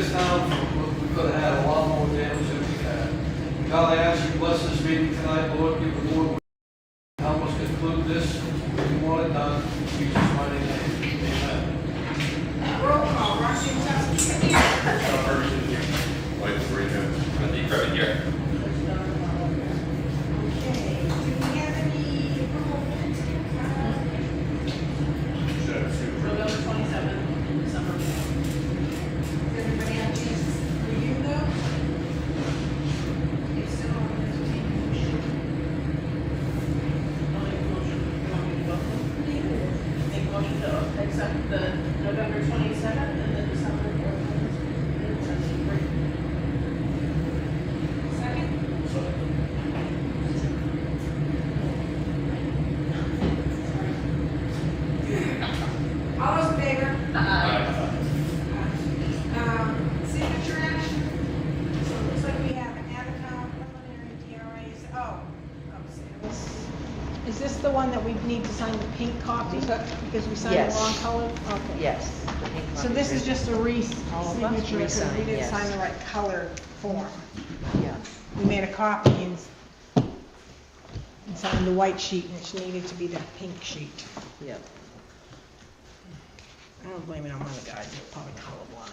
this town, we could have had a lot more damage than we had. God, I ask you, bless this meeting tonight, Lord, give the Lord help us conclude this. We want it done. In Jesus' mighty name. Amen. Roll call, Marcy, Wait for you. I think right here. okay, do we have any approval minutes? November 27th, December. Does everybody have a chance to review those? If so, I'll entertain a motion. I'll make a motion. You want me to vote? Make a motion to accept the November 27th and the December 4th minutes as written. Second? All those in favor? Signature action. So it looks like we have an Avocado preliminary DRAs. Sales. Is this the one that we need to sign the pink copy? Because we signed the Yes. wrong color? Okay. Yes. So this is just a All of us re-signature because we re-sign, didn't yes. sign the right color form. Yeah. We made a copy and signed the white sheet, which needed to be the pink sheet. Yep. I don't blame it on one of the guys, they're probably colorblind.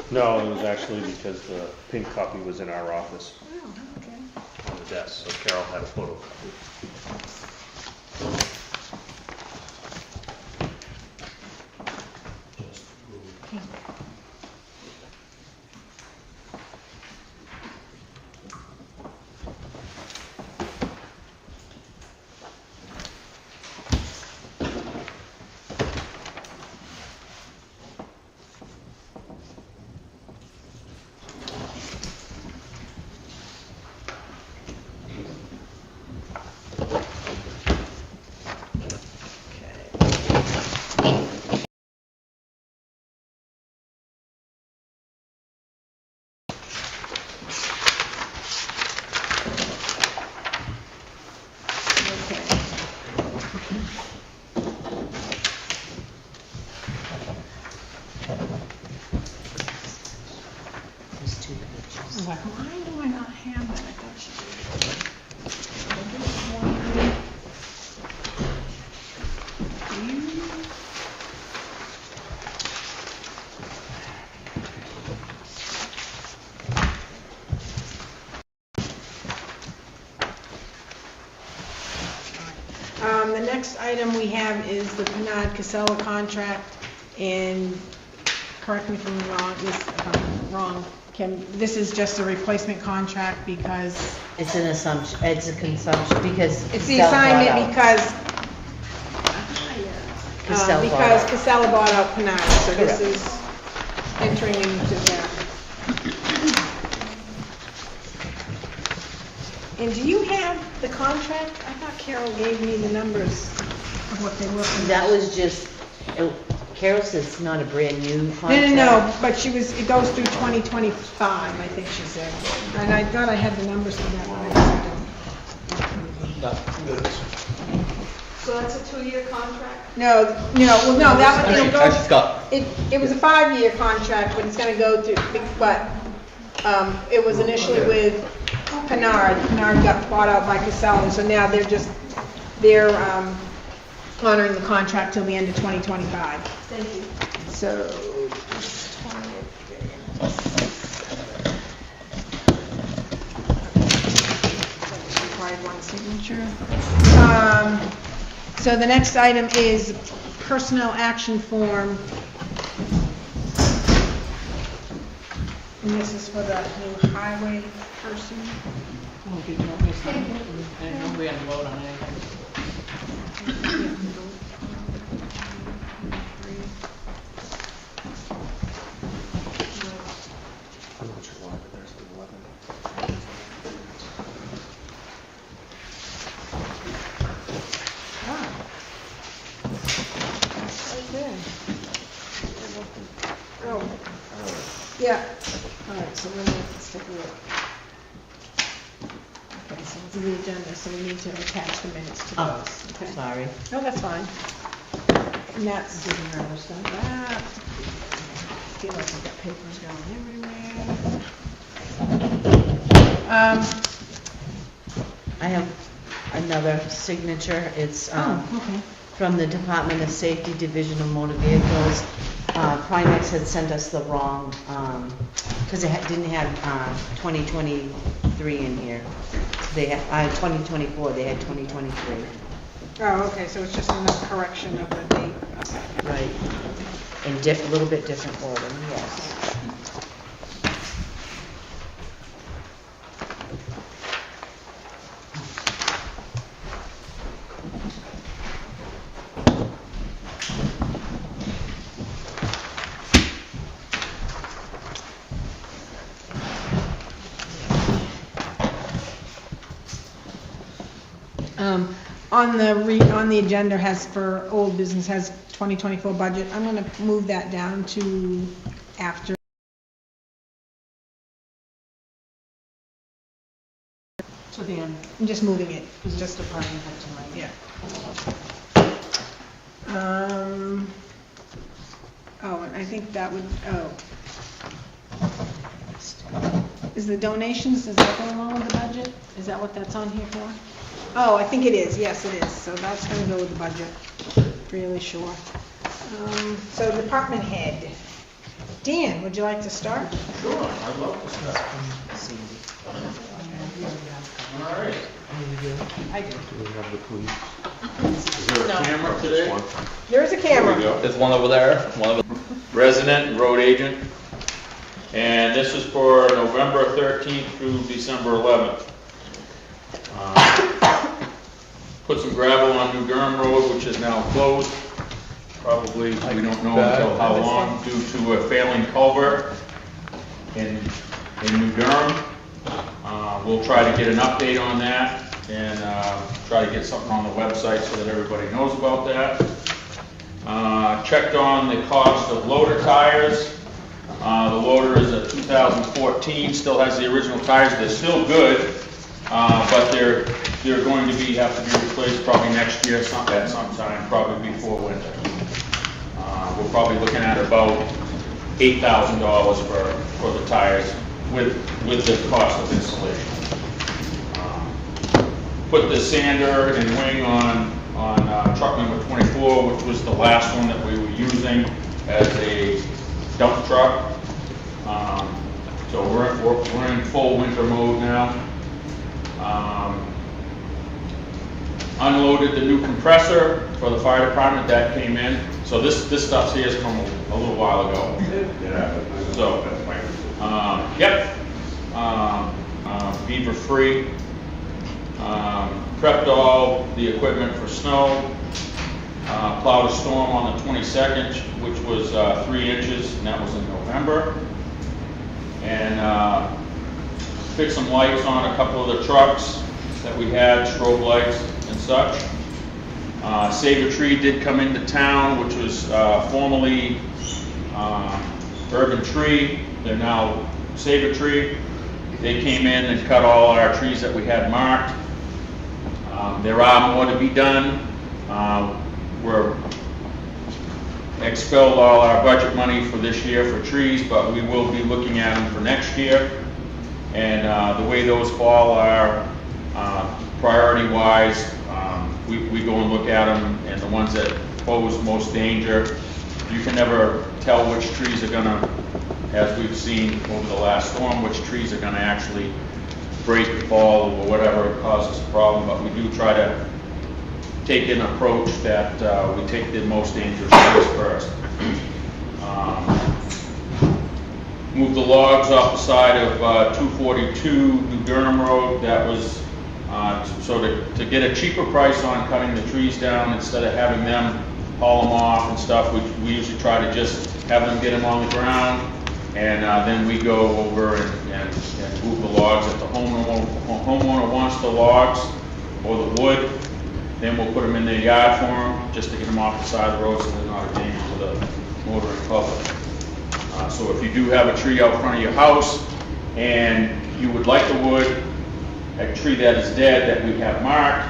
No, it was actually because the pink copy was in our office Oh, okay. on the desk, so Carol had a photocopy. There's 2 pages. I was like, why do I not have that? I thought she did. The next item we have is the Bernard Casella contract, and correct me if I'm wrong, Kim, this is just a replacement contract because It's an assumption, it's a consumption, because. it's the Casella bought assignment out. because Casella bought out Bernard, so this Correct. is entering into that. And do you have the contract? I thought Carol gave me the numbers of what they were. That was just, Carol says it's not a brand new No, contract. no, but it goes through 2025, I think she said. And I thought I had the numbers for that, but I don't. So that's a 2-year contract? No, that one, it'll go, Actually, Scott. it was a 5-year contract, but it's gonna go through, but, it was initially with Bernard. Bernard got bought out by Casella, so now they're honoring the contract till the end of 2025. Thank you. So, required one signature. So the next item is personnel action form. And this is for the new highway person. We had to vote on anything. I'm not sure why, but there's an 11. Oh, yeah. All right, so let's take a look. Okay, so it's in the agenda, so we need to attach the minutes to Oh, those. Okay. sorry. No, that's fine. And that's that. feel like I've got papers going everywhere. I have another signature. It's Okay. from the Department of Safety, Division of Motor Vehicles. Primex had sent us the wrong, because it didn't have 2023 in here. They had 2024, they had 2023. Oh, okay, so it's just a correction of the date. Right. In a little bit different order, yes. On the agenda has for old business has 2024 budget. I'm gonna move that down to after. To the end, I'm just moving it. because it's department head tonight. Yeah. Oh, and I think that would, is the donations, does that go along with the budget? Is that what that's on here for? Oh, I think it is, yes, it is, so that's gonna go with the budget, really sure. So department head. Dan, would you like to start? Sure, I'd love to start. All right. I do. Do we have the police? Is there a camera today? One. There is a There we camera. go. There's one over there, one of the resident road agent. And this is for November 13th through December 11th. Put some gravel on New Durham Road, which is now closed. Probably, we don't know until how long, due to a failing culvert in New Durham. We'll try to get an update on that and try to get something on the website so that everybody knows about that. Checked on the cost of loader tires. The loader is a 2014, still has the original tires. They're still good, but they're going to have to be replaced probably next year, at some time, probably before winter. We're probably looking at about $8,000 for the tires with the cost of installation. Put the sander and wing on truck number 24, which was the last one that we were using as a dump truck. So we're in full winter mode now. Unloaded the new compressor for the fire department that came in. So this stuff here is from a little while ago. So, yep. Beaver free. Prepped all the equipment for snow. Plowed a storm on the 22nd, which was 3 inches, and that was in November. And fixed some lights on a couple of the trucks that we had, strobe lights and such. Save a Tree did come into town, which was formerly Urban Tree. They're now Save a Tree. They came in and cut all our trees that we had marked. There are more to be done. We're expelled all our budget money for this year for trees, but we will be looking at them for next year. And the way those fall are priority-wise, we go and look at them, and the ones that pose most danger, you can never tell which trees are gonna, as we've seen over the last storm, which trees are gonna actually break, fall, or whatever causes a problem, but we do try to take an approach that we take the most dangerous trees first. Move the logs off the side of 242 New Durham Road. That was so to get a cheaper price on cutting the trees down, instead of having them haul them off and stuff, we usually try to just have them get them on the ground, and then we go over and move the logs. If the homeowner wants the logs or the wood, then we'll put them in their yard for them, just to get them off the side of the road so they're not a danger to the motoring public. So if you do have a tree out front of your house and you would like the wood, a tree that is dead that we have marked,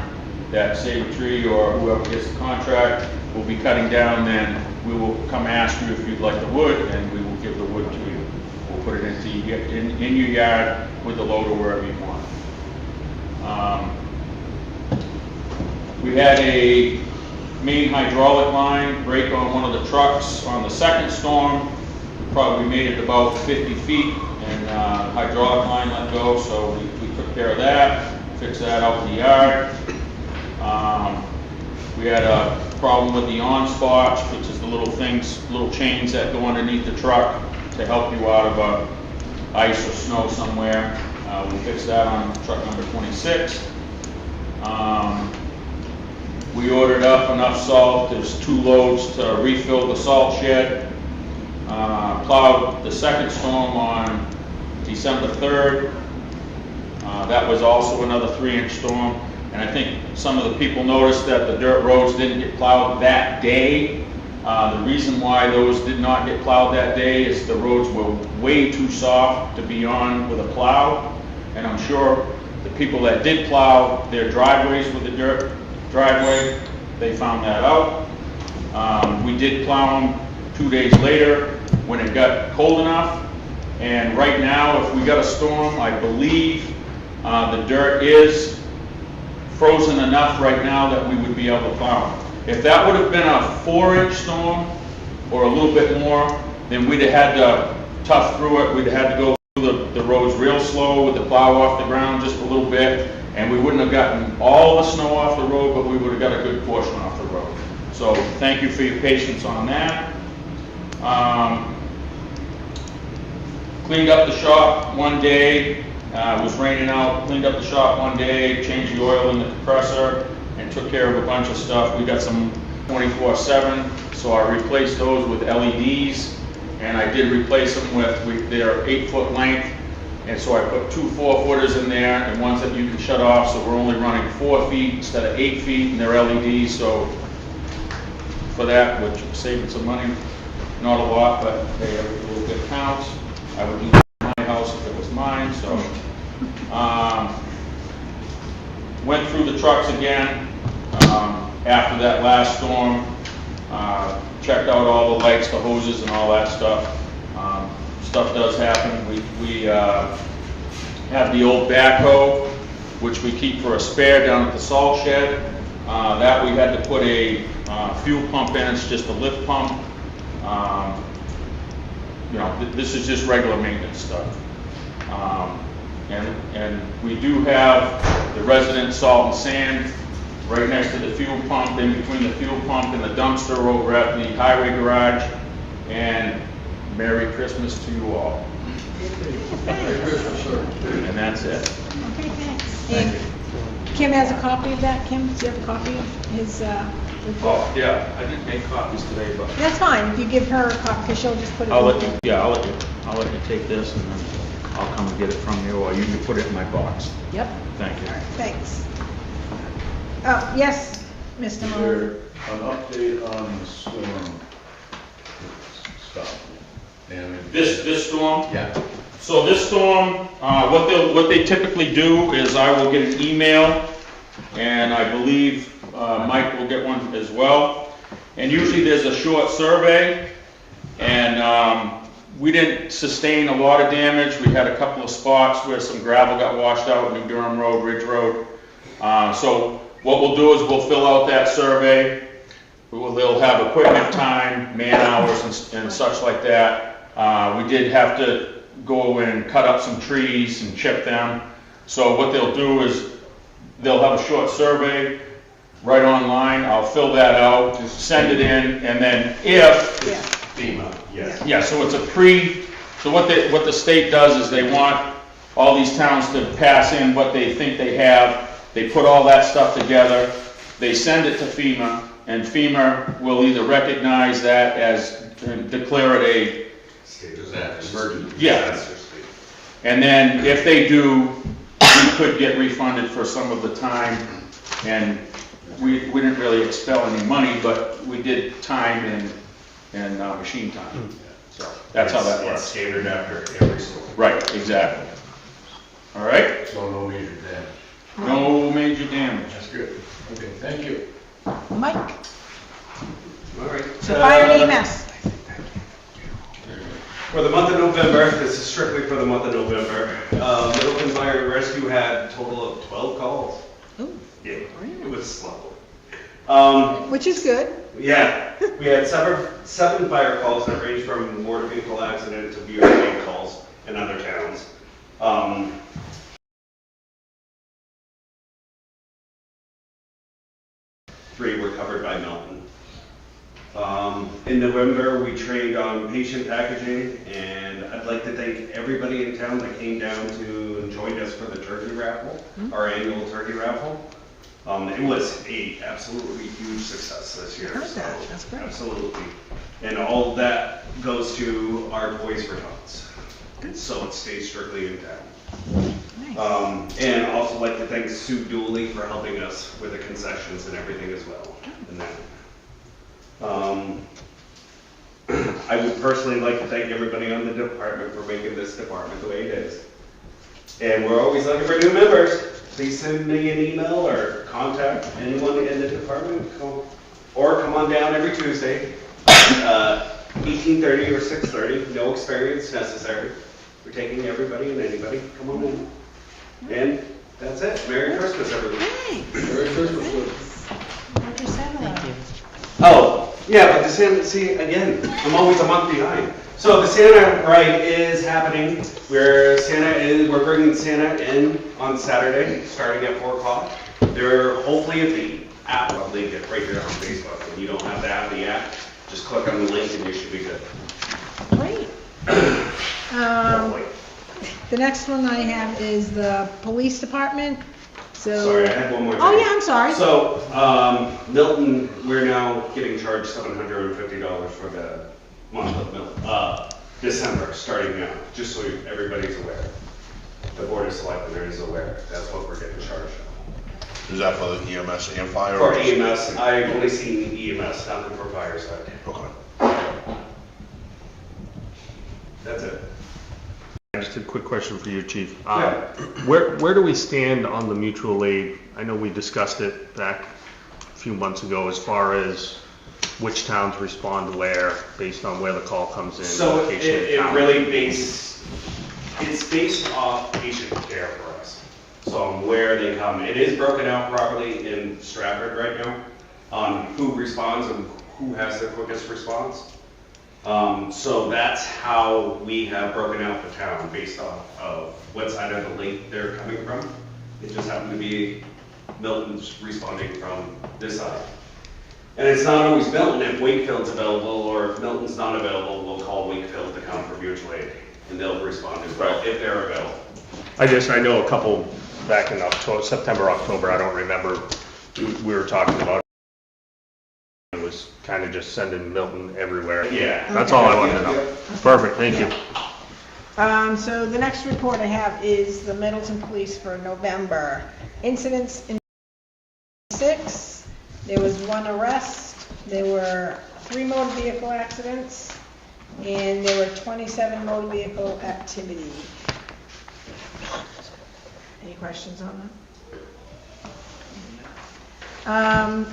that Save a Tree or whoever gets the contract will be cutting down, then we will come ask you if you'd like the wood, and we will give the wood to you. We'll put it in your yard with the loader wherever you want. We had a main hydraulic line break on one of the trucks on the second storm. We probably made it about 50 feet, and hydraulic line let go, so we took care of that, fixed that out in the yard. We had a problem with the on-spots, which is the little chains that go underneath the truck to help you out of ice or snow somewhere. We fixed that on truck number 26. We ordered up enough salt. There's 2 loads to refill the salt shed. Plowed the second storm on December 3rd. That was also another 3-inch storm. And I think some of the people noticed that the dirt roads didn't get plowed that day. The reason why those did not get plowed that day is the roads were way too soft to be on with a plow. And I'm sure the people that did plow their driveways with the dirt driveway, they found that out. We did plow them 2 days later when it got cold enough. And right now, if we got a storm, I believe the dirt is frozen enough right now that we would be able to plow them. If that would have been a 4-inch storm or a little bit more, then we'd have had to tough through it. We'd have had to go through the roads real slow with the plow off the ground just a little bit, and we wouldn't have gotten all the snow off the road, but we would have got a good portion off the road. So thank you for your patience on that. Cleaned up the shop one day. It was raining out. Cleaned up the shop one day, changed the oil in the compressor, and took care of a bunch of stuff. We got some 24/7, so I replaced those with LEDs, and I did replace them with their 8-foot length, and so I put 2 4-footers in there and ones that you can shut off, so we're only running 4 feet instead of 8 feet, and they're LEDs, so for that, which saving some money, not a lot, but hey, every little bit counts. I would do that in my house if it was mine, so. Went through the trucks again after that last storm, checked out all the lights, the hoses and all that stuff. Stuff does happen. We have the old backhoe, which we keep for a spare down at the salt shed. That we had to put a fuel pump in. It's just a lift pump. You know, this is just regular maintenance stuff. And we do have the resident salt and sand right next to the fuel pump, in between the fuel pump and the dumpster over at the highway garage. And Merry Christmas to you all. Merry Christmas, sir. And that's it. Okay, thanks. Thank you. Kim has a copy of that. Kim, do you have a copy of his report? Oh, yeah, I didn't make copies today, but That's fine. If you give her a copy, because she'll just put it I'll in let there. you, yeah, I'll let you take this and then I'll come and get it from you, or you can put it in my box. Yep. Thank you. Thanks. Oh, yes, Mr. Is Muller. there an update on the storm stuff? Damage? This storm? Yeah. So this storm, what they typically do is I will get an email, and I believe Mike will get one as well. And usually there's a short survey, and we didn't sustain a lot of damage. We had a couple of spots where some gravel got washed out, New Durham Road, Ridge Road. So what we'll do is we'll fill out that survey. They'll have equipment time, man hours, and such like that. We did have to go and cut up some trees and chip them. So what they'll do is they'll have a short survey right online. I'll fill that out, send it in, and then if Yeah. FEMA, yes. yeah, so it's so what the state does is they want all these towns to pass in what they think they have. They put all that stuff together, they send it to FEMA, and FEMA will either recognize that as, declare it a, Emergency. Yeah. and then if they do, we could get refunded for some of the time, and we didn't really expel any money, but we did time and machine time. So that's how that works. Standard after every storm. Right, exactly. All right? So no major damage. No major damage. That's good. Okay, thank you. Mike, All right. so fire and EMS. For the month of November, this is strictly for the month of November, Middleton Fire and Rescue had a total of 12 calls. Oh, Yeah, it was slow. which is good. Yeah, we had seven fire calls that ranged from motor vehicle accident to BOA calls in other towns. 3 were covered by Middleton. In November, we trained on patient packaging, and I'd like to thank everybody in town that came down to and joined us for the turkey raffle, our annual turkey raffle. It was a absolutely huge success this year. Heard that. That's great. Absolutely. And all of that goes to our Toys for Tots. So it stays strictly in town. Nice. And I'd also like to thank Sue Dooley for helping us with the concessions and everything as well. And that. I would personally like to thank everybody on the department for making this department the way it is. And we're always looking for new members. Please send me an email or contact anyone in the department, or come on down every Tuesday, 18:30 or 6:30. No experience necessary. We're taking everybody and anybody. Come on in. And that's it. Merry Christmas, everyone. Merry Christmas. Thank you. Oh, yeah, but the Santa, see, again, I'm always a month behind. So the Santa ride is happening. We're bringing Santa in on Saturday, starting at 4 o'clock. They're hopefully at the app, I'll link it right there on Facebook. And you don't have to have the app, just click on the link and you should be good. Great. The next one I have is the police department. So. Sorry, I had one more thing. Oh, yeah, I'm sorry. So, Milton, we're now getting charged $750 for the month of December, starting now, just so everybody's aware. The Board of Selectmen is aware, that's what we're getting charged. Is that for the EMS and fire? For EMS, I've only seen EMS, nothing for fire side. Okay. That's it. Just a quick question for you, Chief. Yeah. Where do we stand on the mutual aid? I know we discussed it back a few months ago as far as which towns respond where, based on where the call comes in. So location in it town. really it's based off patient care for us. So where they come, it is broken out properly in Stratford right now on who responds and who has the quickest response. So that's how we have broken out the town based off of what side of the lake they're coming from. It just happened to be Milton's responding from this side. And it's not always Milton. If Wakefield's available or if Milton's not available, we'll call Wakefield to come for mutual aid and they'll respond as well if they're available. I know a couple back in September, October, I don't remember, we were talking about it was kind of just sending Milton everywhere. Yeah. That's all I wanted to know. Perfect, thank you. So the next report I have is the Middleton Police for November. Incidents in 6, there was 1 arrest, there were 3 motor vehicle accidents, and there were 27 motor vehicle activity. Any questions on that?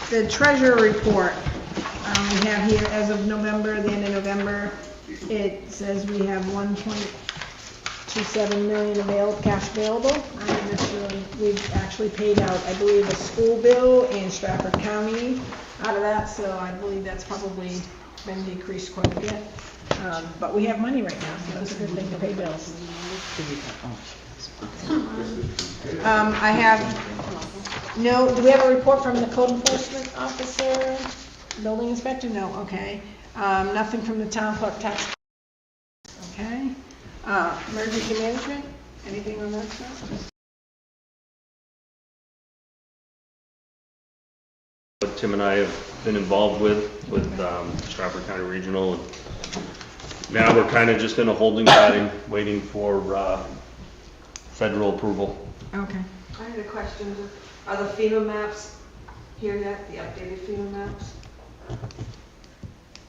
The treasurer report, we have here as of November, the end of November, it says we have 1.27 million cash available. I'm not sure, we've actually paid out, I believe, a school bill in Stratford County out of that, so I believe that's probably been decreased quite a bit. But we have money right now, so that's a good thing to pay bills. I have no, do we have a report from the code enforcement officer, building inspector? No, okay. Nothing from the town clerk tax. Okay. Emergency management, anything on that stuff? What Tim and I have been involved with Stratford County Regional. And now we're kind of just in a holding pattern, waiting for federal approval. Okay. I had a question. Are the FEMA maps here yet, the updated FEMA maps?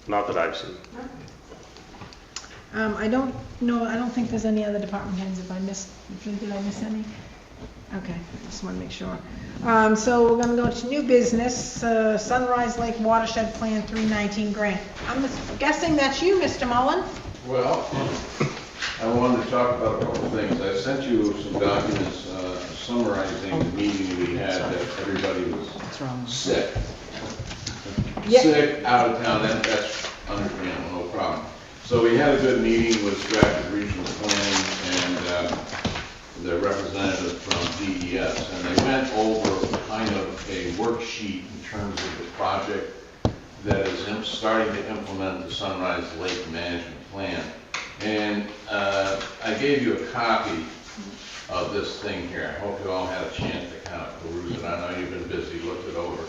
Not that I've seen. I don't know, I don't think there's any other department heads. If I missed, did I miss any? Okay, just want to make sure. So we're going to go to new business, Sunrise Lake Watershed Plan 319 grant. I'm guessing that's you, Mr. Mullen? Well, I wanted to talk about a couple of things. I sent you some documents summarizing the meeting we had that everybody was sick. Yeah. Sick, out of town, that's understandable, no problem. So we had a good meeting with Stratford Regional Planning and the representative from DES, and they went over kind of a worksheet in terms of the project that is starting to implement the Sunrise Lake Management Plan. And I gave you a copy of this thing here. I hope you all had a chance to kind of peruse it. I know you've been busy, looked it over.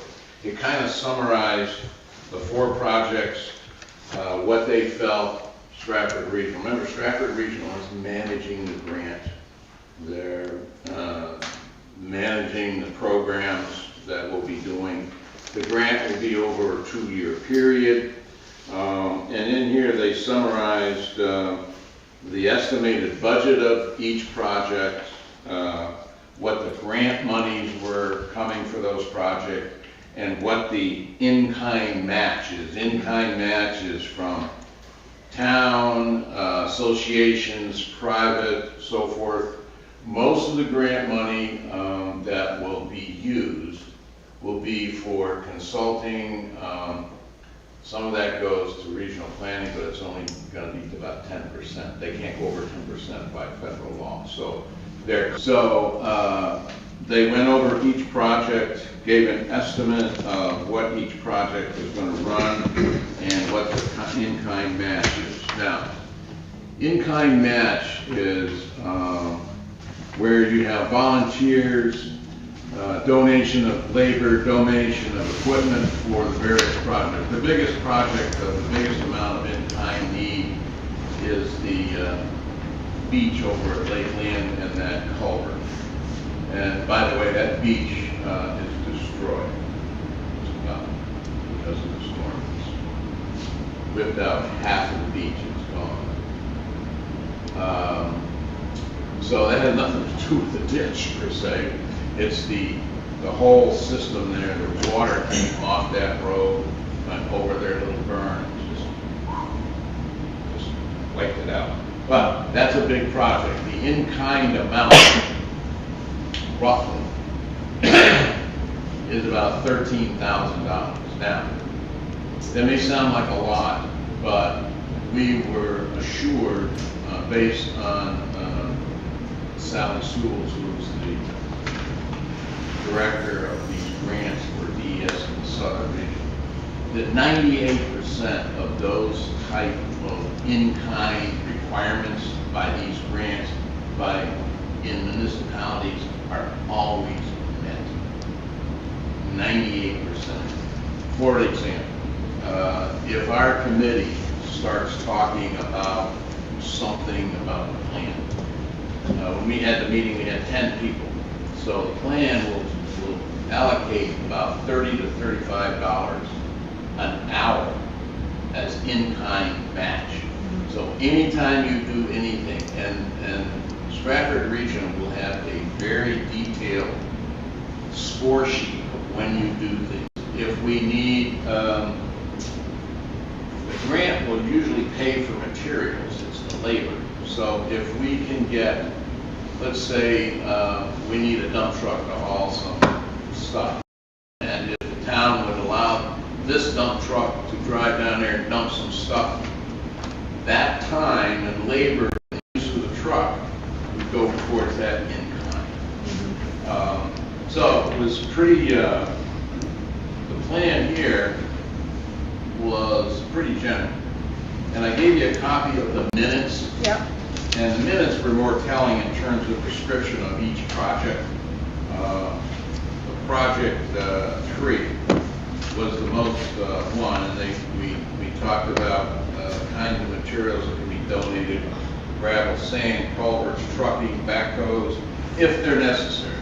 It kind of summarized the 4 projects, what they felt Stratford Regional. Remember, Stratford Regional is managing the grant. They're managing the programs that we'll be doing. The grant will be over a 2-year period. And in here they summarized the estimated budget of each project, what the grant monies were coming for those projects, and what the in-kind match is. In-kind match is from town, associations, private, so forth. Most of the grant money that will be used will be for consulting. Some of that goes to regional planning, but it's only going to be about 10%. They can't go over 10% by federal law. So they went over each project, gave an estimate of what each project is going to run and what the in-kind match is. Now, in-kind match is where you have volunteers, donation of labor, donation of equipment for the various projects. The biggest project of the biggest amount of in-kind need is the beach over at Lake Land and that culvert. And by the way, that beach is destroyed because of the storm. It's whipped out half of the beach, it's gone. So that had nothing to do with the ditch per se. It's the whole system there. The water came off that road, went over their little burn, just wiped it out. But that's a big project. The in-kind amount, roughly, is about $13,000. Now, that may sound like a lot, but we were assured, based on Sally Sewells, who's the director of these grants for DES in the Southern region, that 98% of those type of in-kind requirements by these grants in municipalities are always met. 98%. For example, if our committee starts talking about something about the plan, when we had the meeting, we had 10 people. So the plan will allocate about $30 to $35 an hour as in-kind match. So anytime you do anything, and Stratford Regional will have a very detailed score sheet of when you do things. If we need, the grant will usually pay for materials, it's the labor. So if we can get, let's say we need a dump truck to haul some stuff, and if the town would allow this dump truck to drive down there and dump some stuff, that time and labor and use of the truck would go towards that in-kind. So it was pretty, the plan here was pretty general. And I gave you a copy of the minutes. Yep. And the minutes were more telling in terms of description of each project. The project 3 was the most one, and we talked about kinds of materials that can be donated: gravel, sand, culverts, trucking, backhoes, if they're necessary.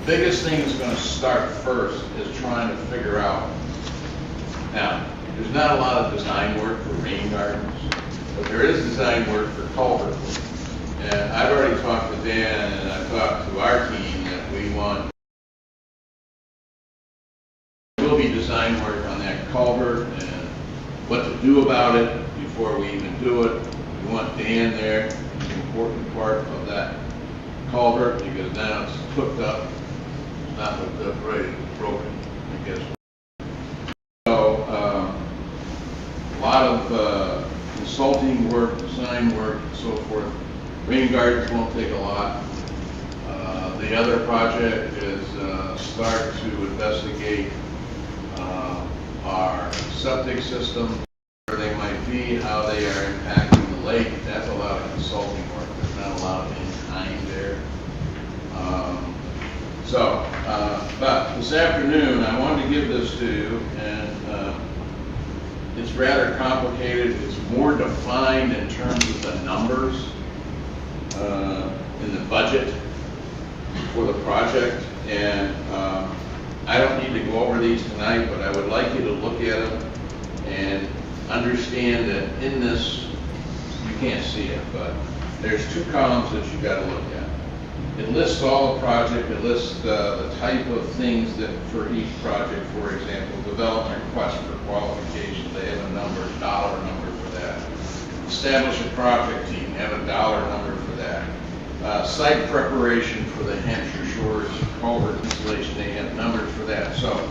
The biggest thing that's going to start first is trying to figure out. Now, there's not a lot of design work for rain gardens, but there is design work for culverts. And I've already talked to Dan, and I've talked to our team, we want, there will be design work on that culvert and what to do about it before we even do it. We want Dan there, he's an important part of that culvert, because now it's hooked up, it's not hooked up right, it's broken, I guess. So, a lot of consulting work, design work, and so forth. Rain gardens won't take a lot. The other project is start to investigate our septic system, where they might be, how they are impacting the lake. That's a lot of consulting work. There's not a lot of in-kind there. But this afternoon, I wanted to give this to you, and it's rather complicated. It's more defined in terms of the numbers in the budget for the project, and I don't need to go over these tonight, but I would like you to look at them and understand that in this, you can't see it, but there's two columns that you got to look at. It lists all the project, it lists the type of things that for each project, for example, development request for qualifications, they have a number, dollar number for that. Establish a project team, have a dollar number for that. Site preparation for the Hampshire Shores culvert installation, they have numbers for that. So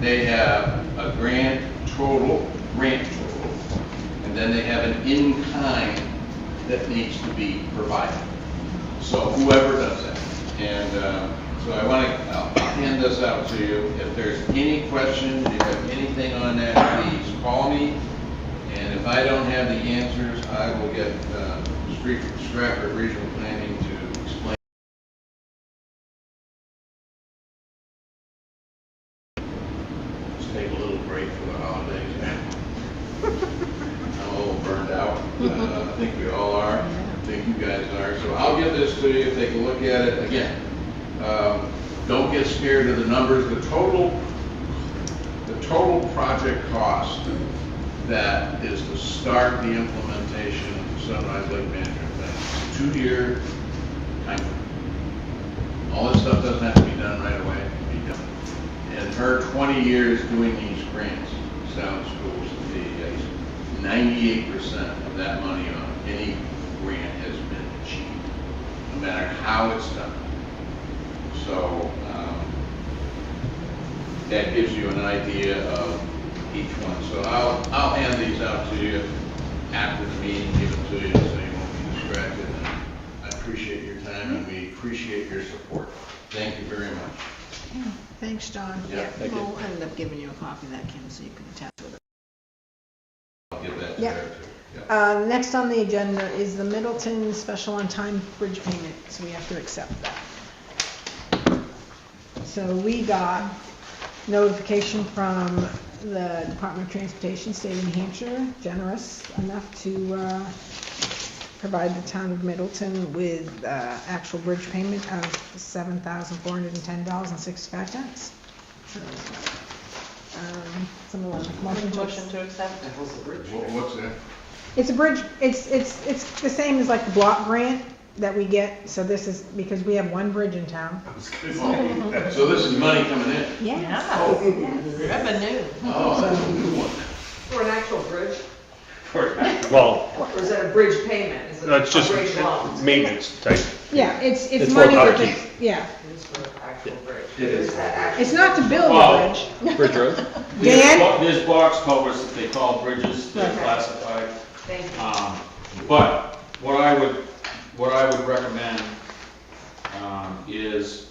they have a grant total, and then they have an in-kind that needs to be provided. So whoever does that. And so I'll hand this out to you. If there's any questions, if you have anything on that, please call me. And if I don't have the answers, I will get Stratford Regional Planning to explain. Let's take a little break for the holidays. I'm a little burned out. I think we all are. I think you guys are. So I'll give this to you. Take a look at it. Again, don't get scared of the numbers. The total project cost that is to start the implementation of the Sunrise Lake Management Plan. It's a 2-year time frame. All this stuff doesn't have to be done right away. It can be done. And her 20 years doing these grants, sound schools, the 98% of that money on any grant has been achieved, no matter how it's done. So that gives you an idea of each one. So I'll hand these out to you after the meeting, give them to you so you won't be distracted. And I appreciate your time and we appreciate your support. Thank you very much. Thanks, John. Yeah, We'll end up giving you a copy of that, Kim, so you can attach with it. I'll give that to Yeah. her too. Yeah. Next on the agenda is the Middleton Special on-Time Bridge Payment, so we have to accept that. So we got notification from the Department of Transportation, State of New Hampshire, generous enough to provide the town of Middleton with actual bridge payment of $7,410.65. Someone want to make a motion to accept? What's that? It's a bridge, it's the same as like the block grant that we get, so this is, because we have one bridge in town. So this is money coming in? Yes. Revenue. Oh, that's a new one. For an actual bridge? Well, Or is it a bridge payment? Is it it's just a bridge loan? maintenance type. Yeah, it's It's money for with upkeep. the, yeah. It is for an actual bridge. It is. Is that actual? It's not to build Wow. the bridge. Bridge road? Dan? There's box culverts that they call bridges, they're Okay. classified. Thank you. But what I would recommend is,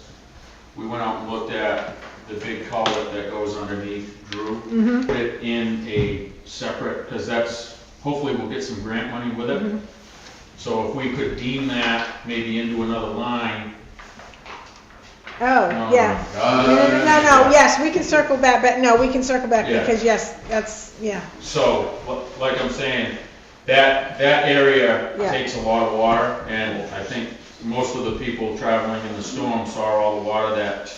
we went out and looked at the big culvert that goes underneath Drew. Put it in a separate, because that's, hopefully we'll get some grant money with it. So if we could deem that maybe into another line. Oh, yeah. No, yes, we can circle back, but no, we can circle back Yeah. because yes, that's, yeah. So, like I'm saying, that area Yeah. takes a lot of water, and I think most of the people traveling in the storm saw all the water that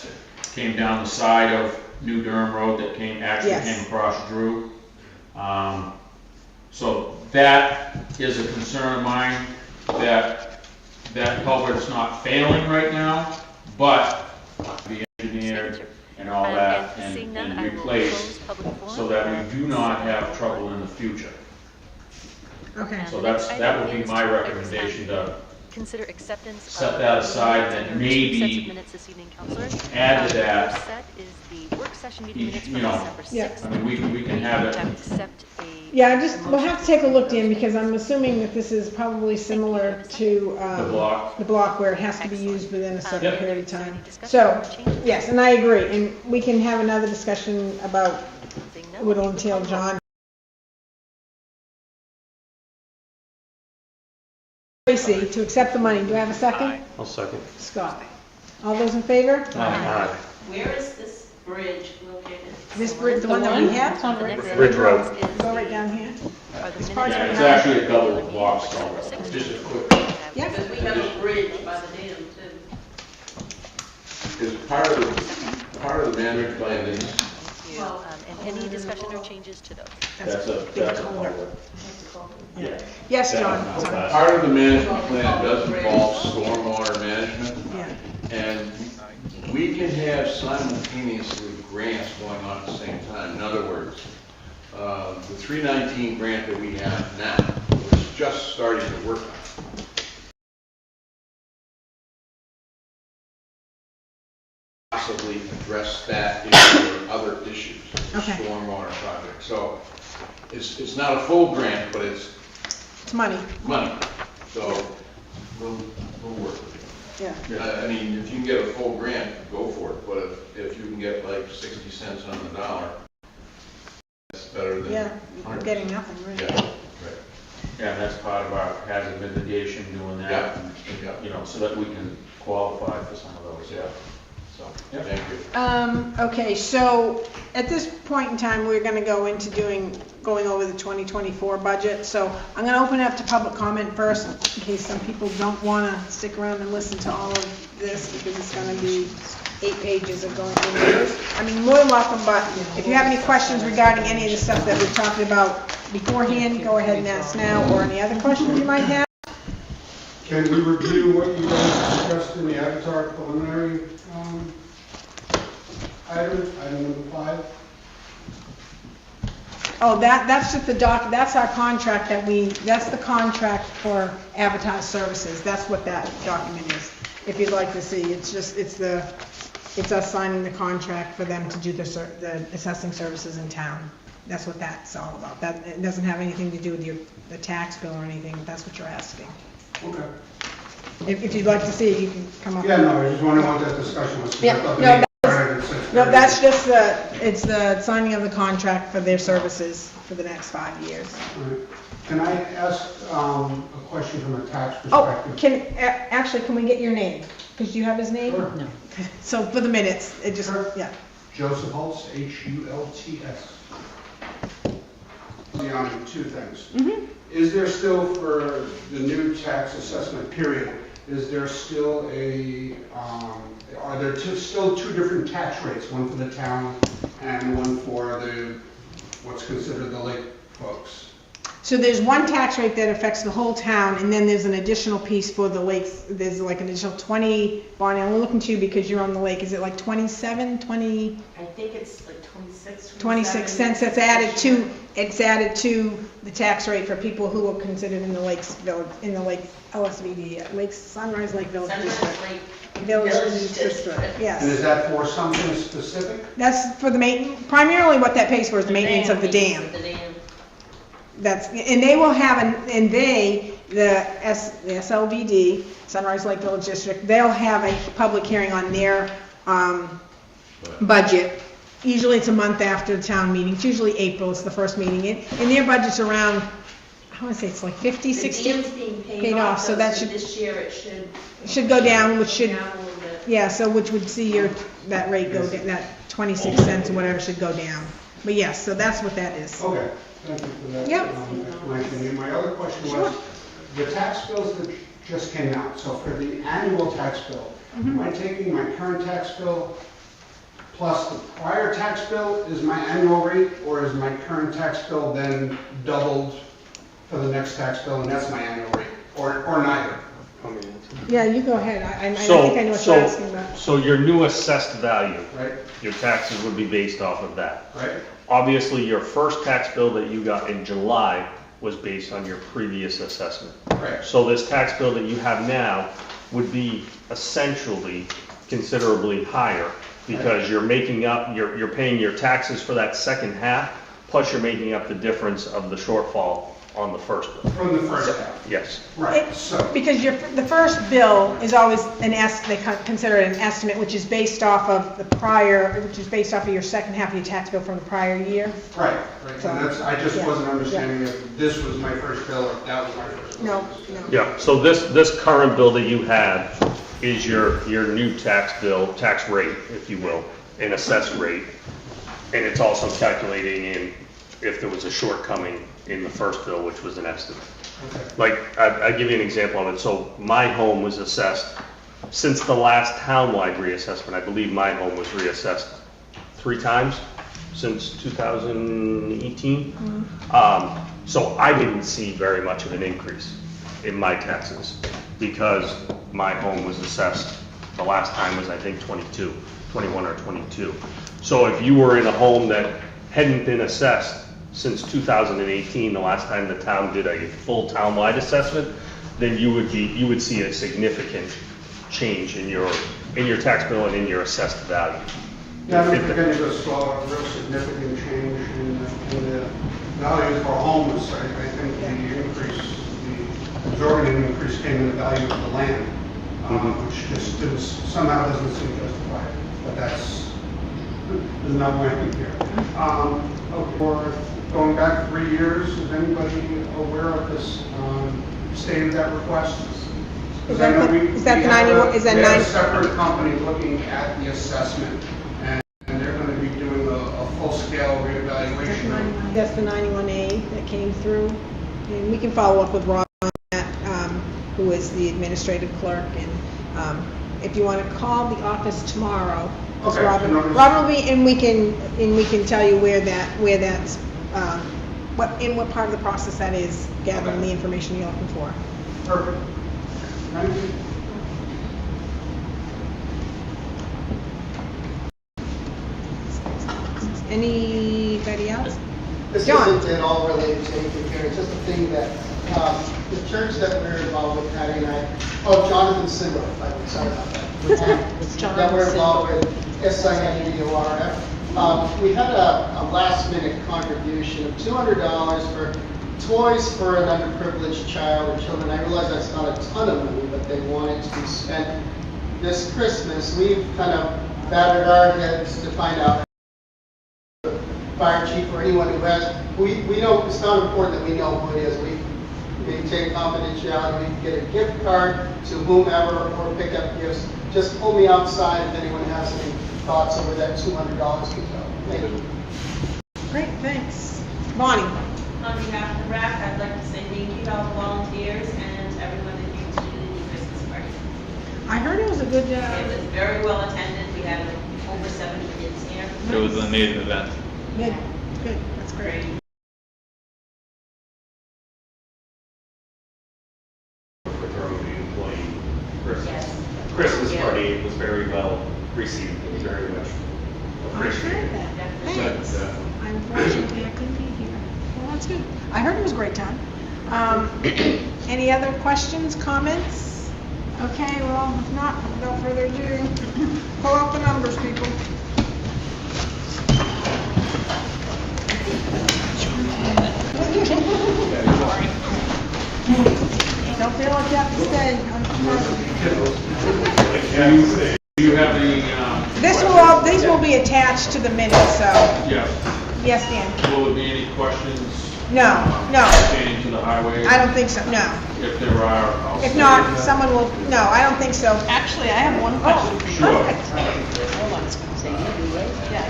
came down the side of New Durham Road that actually Yes. came across Drew. So that is a concern of mine, that culvert's not failing right now, but and all that, Seeing none, and I will replace, close public forum. so that we do not have trouble in the future. Okay. So that would be my recommendation, to Consider acceptance. set of that the aside, minutes. and There are 2 sets maybe of minutes this evening, Counselor. add to The that, first set is the work session meeting each, minutes from you know, December 6th. Yeah. I mean, we can have it, Accept a. Yeah, we'll motion have to take a look, Dan, those because I'm assuming that this is probably similar to, the block. the block where it has to be Excellent. used within a certain Yep. period of Is there time. any discussion So, or changes? yes, and I agree, and we can have another discussion about Seeing none, what it'll I'll take the entail, vote. John. Tracy, to accept the money, do I have a second? I'll second. Scott. All those in favor? Aye. Where is this bridge located? This bridge, the one that we have? The next Ridge Road. is Go right the- down here. are the part minutes of Yeah, it's from actually a the double regular block, meeting, so December 6th. just a quick, Yeah. Because we have a bridge by the dam too. Is part of the management plan, is And any discussion or changes to those? that's a public. Yeah. Yes, John, Yeah, sorry. part of the management plan does involve stormwater management. Yeah. And we can have simultaneously grants going on at the same time. In other words, the 319 grant that we have now, which is just starting to work on, possibly address that issue or other issues, the Okay. stormwater project. So it's not a full grant, but it's It's money, money. So we'll work with it. yeah. I mean, if you can get a full grant, go for it, but if you can get like 60 cents on the dollar, that's better than. Yeah, you're 100. getting nothing, really. Yeah, right. Yeah, and that's part of our hazard mitigation, doing that, Yeah, and, yeah. you know, so that we can qualify for some of those, yeah. So, yeah. Thank you. Okay, so at this point in time, we're gonna go into going over the 2024 budget. So I'm gonna open it up to public comment first, in case some people don't wanna stick around and listen to all of this, because it's gonna be 8 pages of going through numbers. I mean, more than welcome, but if you have any questions regarding any of the stuff that we're talking about beforehand, go ahead and ask now, or any other questions you might have. Can we review what you guys discussed in the Avatar preliminary item number 5? Oh, that's just that's our contract that's the contract for Avatar Services. That's what that document is. If you'd like to see, it's us signing the contract for them to do the assessing services in town. That's what that's all about. That, it doesn't have anything to do with the tax bill or anything, if that's what you're asking. Okay. If you'd like to see it, you can come up. Yeah, no, I just wondering what that discussion was. 'Cause I Yeah, thought the no, meeting started at 6:30. No, that's just it's the signing of the contract for their services for the next 5 years. All right. Can I ask a question from a tax Oh, perspective? actually, can we get your name? Because you have his name? Sure. No. So for the minutes, it just, Sure. yeah. Joseph Holtz, Hults. On 2 things. Is there still, for the new tax assessment period, is there still are there still 2 different tax rates, one for the town and one for what's considered the lake folks? So there's one tax rate that affects the whole town, and then there's an additional piece for the lakes. There's like an additional 20, Bonnie, I'm looking to you because you're on the lake. Is it like 27, 20? I think it's like 26 cents that's added to the tax rate for people who are considered in the lakes village, in the lake LSVD, Lakes Sunrise Lake Village District. Village District, And is yes. that for something specific? That's for the primarily what that pays for is the maintenance of the dam. The dam. And they will have, the SLVD, Sunrise Lake Village District, they'll have a public hearing on their budget. Usually it's a month after the town meeting. It's usually April, it's the first meeting. And their budget's around, I want to say it's like 50, 60. The dam's being paid off, so that should- This year it should. Should go down, which should, Down a little bit. yeah, so which would see that rate go down, that 26 cents or whatever should go down. But yes, so that's what that is. Okay, thank you for that Yep. explanation. And my other question was, the tax bills that just came out, so for the annual tax bill, am I taking my current tax bill plus the prior tax bill is my annual rate, or is my current tax bill then doubled for the next tax bill, and that's my annual rate, or neither? Yeah, you go ahead. I So, think I know what you're asking about. so your new assessed value, Right, your taxes would be based off of that. right, Obviously, your first tax bill that you got in July was based on your previous assessment. right. So this tax bill that you have now would be essentially considerably higher because you're making up, you're paying your taxes for that second half, plus you're making up the difference of the shortfall on the first bill. From the first half. Yes. Right, so, Because the first bill is always they consider it an estimate, which is based off of which is based off of your second half of your tax bill from the prior year. right, and that's, I just Yeah, wasn't yeah. understanding if this was my first bill or if that was my first bill. No. Yeah, so this current bill that you have is your new tax bill, tax rate, if you will, an assessed rate. And it's also calculating in if there was a shortcoming in the first bill, which was an estimate. Okay. Like, I give you an example of it. So my home was assessed, since the last townwide reassessment, I believe my home was reassessed 3 times since 2018. So I didn't see very much of an increase in my taxes because my home was assessed, the last time was I think 21 or 22. So if you were in a home that hadn't been assessed since 2018, the last time the town did a full townwide assessment, then you would see a significant change in your tax bill and in your assessed value. Yeah, I don't think any of us saw a real significant change in the value for homes. I think the exorbitant increase came in the value of the land, which just somehow doesn't seem justified, but there's not my opinion here. For going back 3 years, is anybody aware of this state of that request? Is that the 91? Is that We have a 9? separate company looking at the assessment, and they're going to be doing a full-scale reevaluation. That's the 91A that came through. And we can follow up with Rob on that, who is the administrative clerk. And if you want to call the office tomorrow, because Okay, Robin will be, and we can tell you where that's what part of the process that is, gathering the information you're looking for. Perfect. Thank you. Anybody else? This John. isn't at all related to anything here, it's just a thing that, the church that we're involved with, Patty and I, Jonathan Simmer, sorry about that. That we're involved with, SINDORF. We had a last minute contribution of $200 for toys for an underprivileged child or children. I realize that's not a ton of money, but they want it to be spent this Christmas. We've kind of battered our heads to find out fire chief or anyone who has, we know, it's not important that we know who it is. We maintain confidentiality. We can get a gift card to whomever or pick up gifts. Just pull me outside if anyone has any thoughts over that $200 could go. Thank you. Great, thanks. Bonnie. On behalf of the RAC, I'd like to say thank you to all the volunteers and everyone that came to the Christmas party. I heard it was a good, It was very well attended. We had over 70 kids here. It was an amazing event. good, that's great. For throwing the employee Yes. Christmas Yeah. party, it was very well received, it was very much appreciated. Thanks. I'm fortunate I couldn't be here. Well, that's good. I heard it was a great time. Any other questions, comments? Okay, well, if not, without further ado, pull out the numbers, people. Don't feel like you have to stay. Do you have the, These will be attached to the minutes, so, yeah, yes, Dan? will there be any questions? No. Pertaining to the highway? I don't think so, no. If there are, I'll If say not, that. someone will, no, I don't think so. Actually, I have one question for you. Sure. Hold on, it's gonna say you, right? Yeah.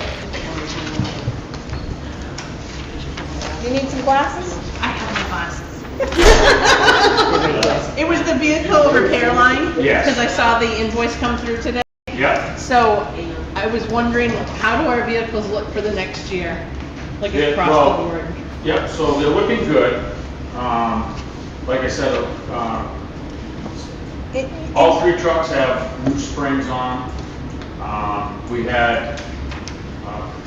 You need some glasses? I have my glasses. It was the vehicle repair line. Yes. Because I saw the invoice come through today. Yeah. So I was wondering, how do our vehicles look for the next year? Like Yeah, across well, the board? Yep, so they're looking good. Like I said, All three trucks have roof springs on. We had,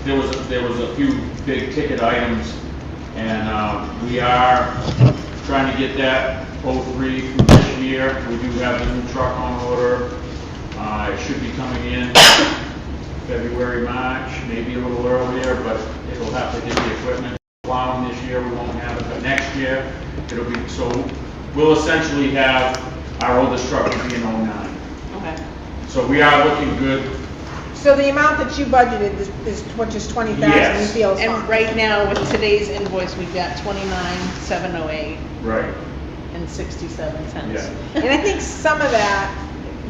there was a few big ticket items, and we are trying to get that 03 through this year. We do have the new truck on order. It should be coming in February, March, maybe a little earlier, but it'll have to get the equipment. Plowing this year, we won't have it, but next year, it'll be, so we'll essentially have our oldest truck will be in 09. Okay. So we are looking good. So the amount that you budgeted is which is 20,000, you Yes. feel is And fine? right now, with today's invoice, we've got 29,708 Right. and 67 cents. Yeah. And I think some of that,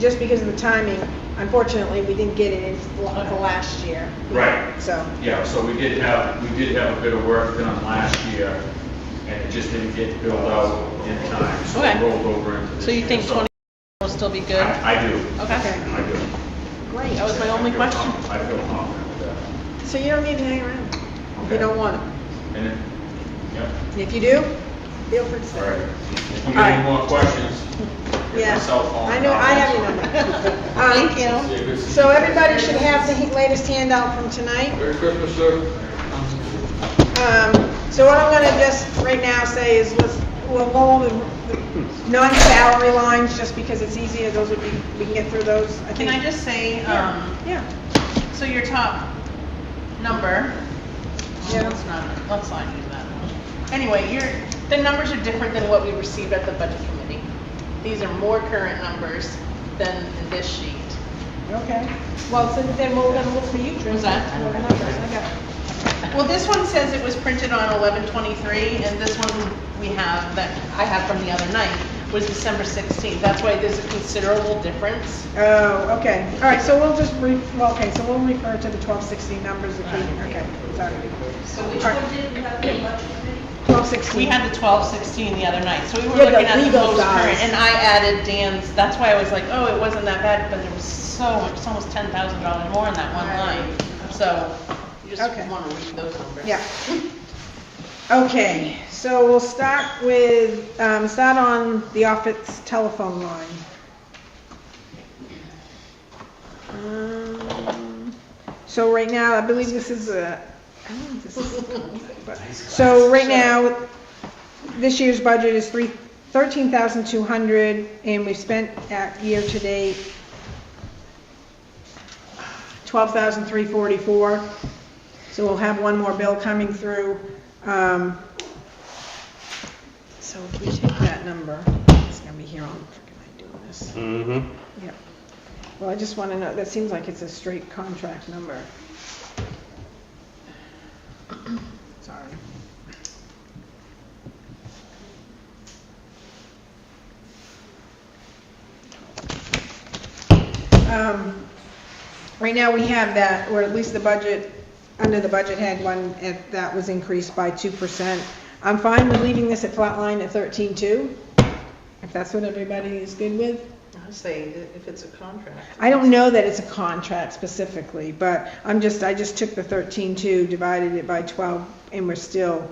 just because of the timing, unfortunately, we didn't get it in for last year. Right. So, Yeah, so we did have a bit of work done last year, and it just didn't get billed out in time, so Okay. it rolled over into this So you year. think 20 will still be good? I do. Okay. okay, I do. great. That was my only question. I feel confident with that. So you don't need to hang around if you don't want to. And then, yep, If you do, feel free to all stay. right. If you get any more questions, here's Yeah, my cell phone. I know, I have your number. Thank you. Yeah, good to see So you. everybody should have the latest handout from tonight. Merry Christmas, sir. So what I'm gonna just right now say is we'll go over the non-salary lines just because it's easier, those would be, we can get through those, I Can think. I just say, Yeah, so your top number, Yeah. let's not use that. Anyway, the numbers are different than what we received at the budget committee. These are more current numbers than in this sheet. okay. Well, so then we're gonna look for you, Trish. What's that? What numbers? I got it. Well, this one says it was printed on 11/23, and this one we have, that I have from the other night, was December 16th. That's why there's a considerable difference. Oh, okay. All right, so we'll just okay, so we'll refer to the 1216 numbers if we, okay, sorry. So which All right. one did we have the budget committee? 1216. We had the 12/16 the other night, so we were Yeah, the looking at the legal most size. current, and I added Dan's, that's why I was like, oh, it wasn't that bad, but there was so much, it's almost $10,000 more in that one line. So, you just Okay. want to read those numbers. Yeah. Okay, so we'll start with, start on the office telephone line. So right now, I believe this is a, I don't know if this is a contract, but, so right now, this year's budget is 13,200, and we've spent at year to date 12,344. So we'll have one more bill coming through. So if we take that number, it's gonna be here all freaking night doing this. Mm-hmm. Yep. Well, I just want to know, that seems like it's a straight contract number. Sorry. Right now we have that, or at least the budget, under the budget head one, that was increased by 2%. I'm fine with leaving this at flat line at 13.2, if that's what everybody is good with. I'd say if it's a contract. I don't know that it's a contract specifically, but I just took the 13.2, divided it by 12, and we're still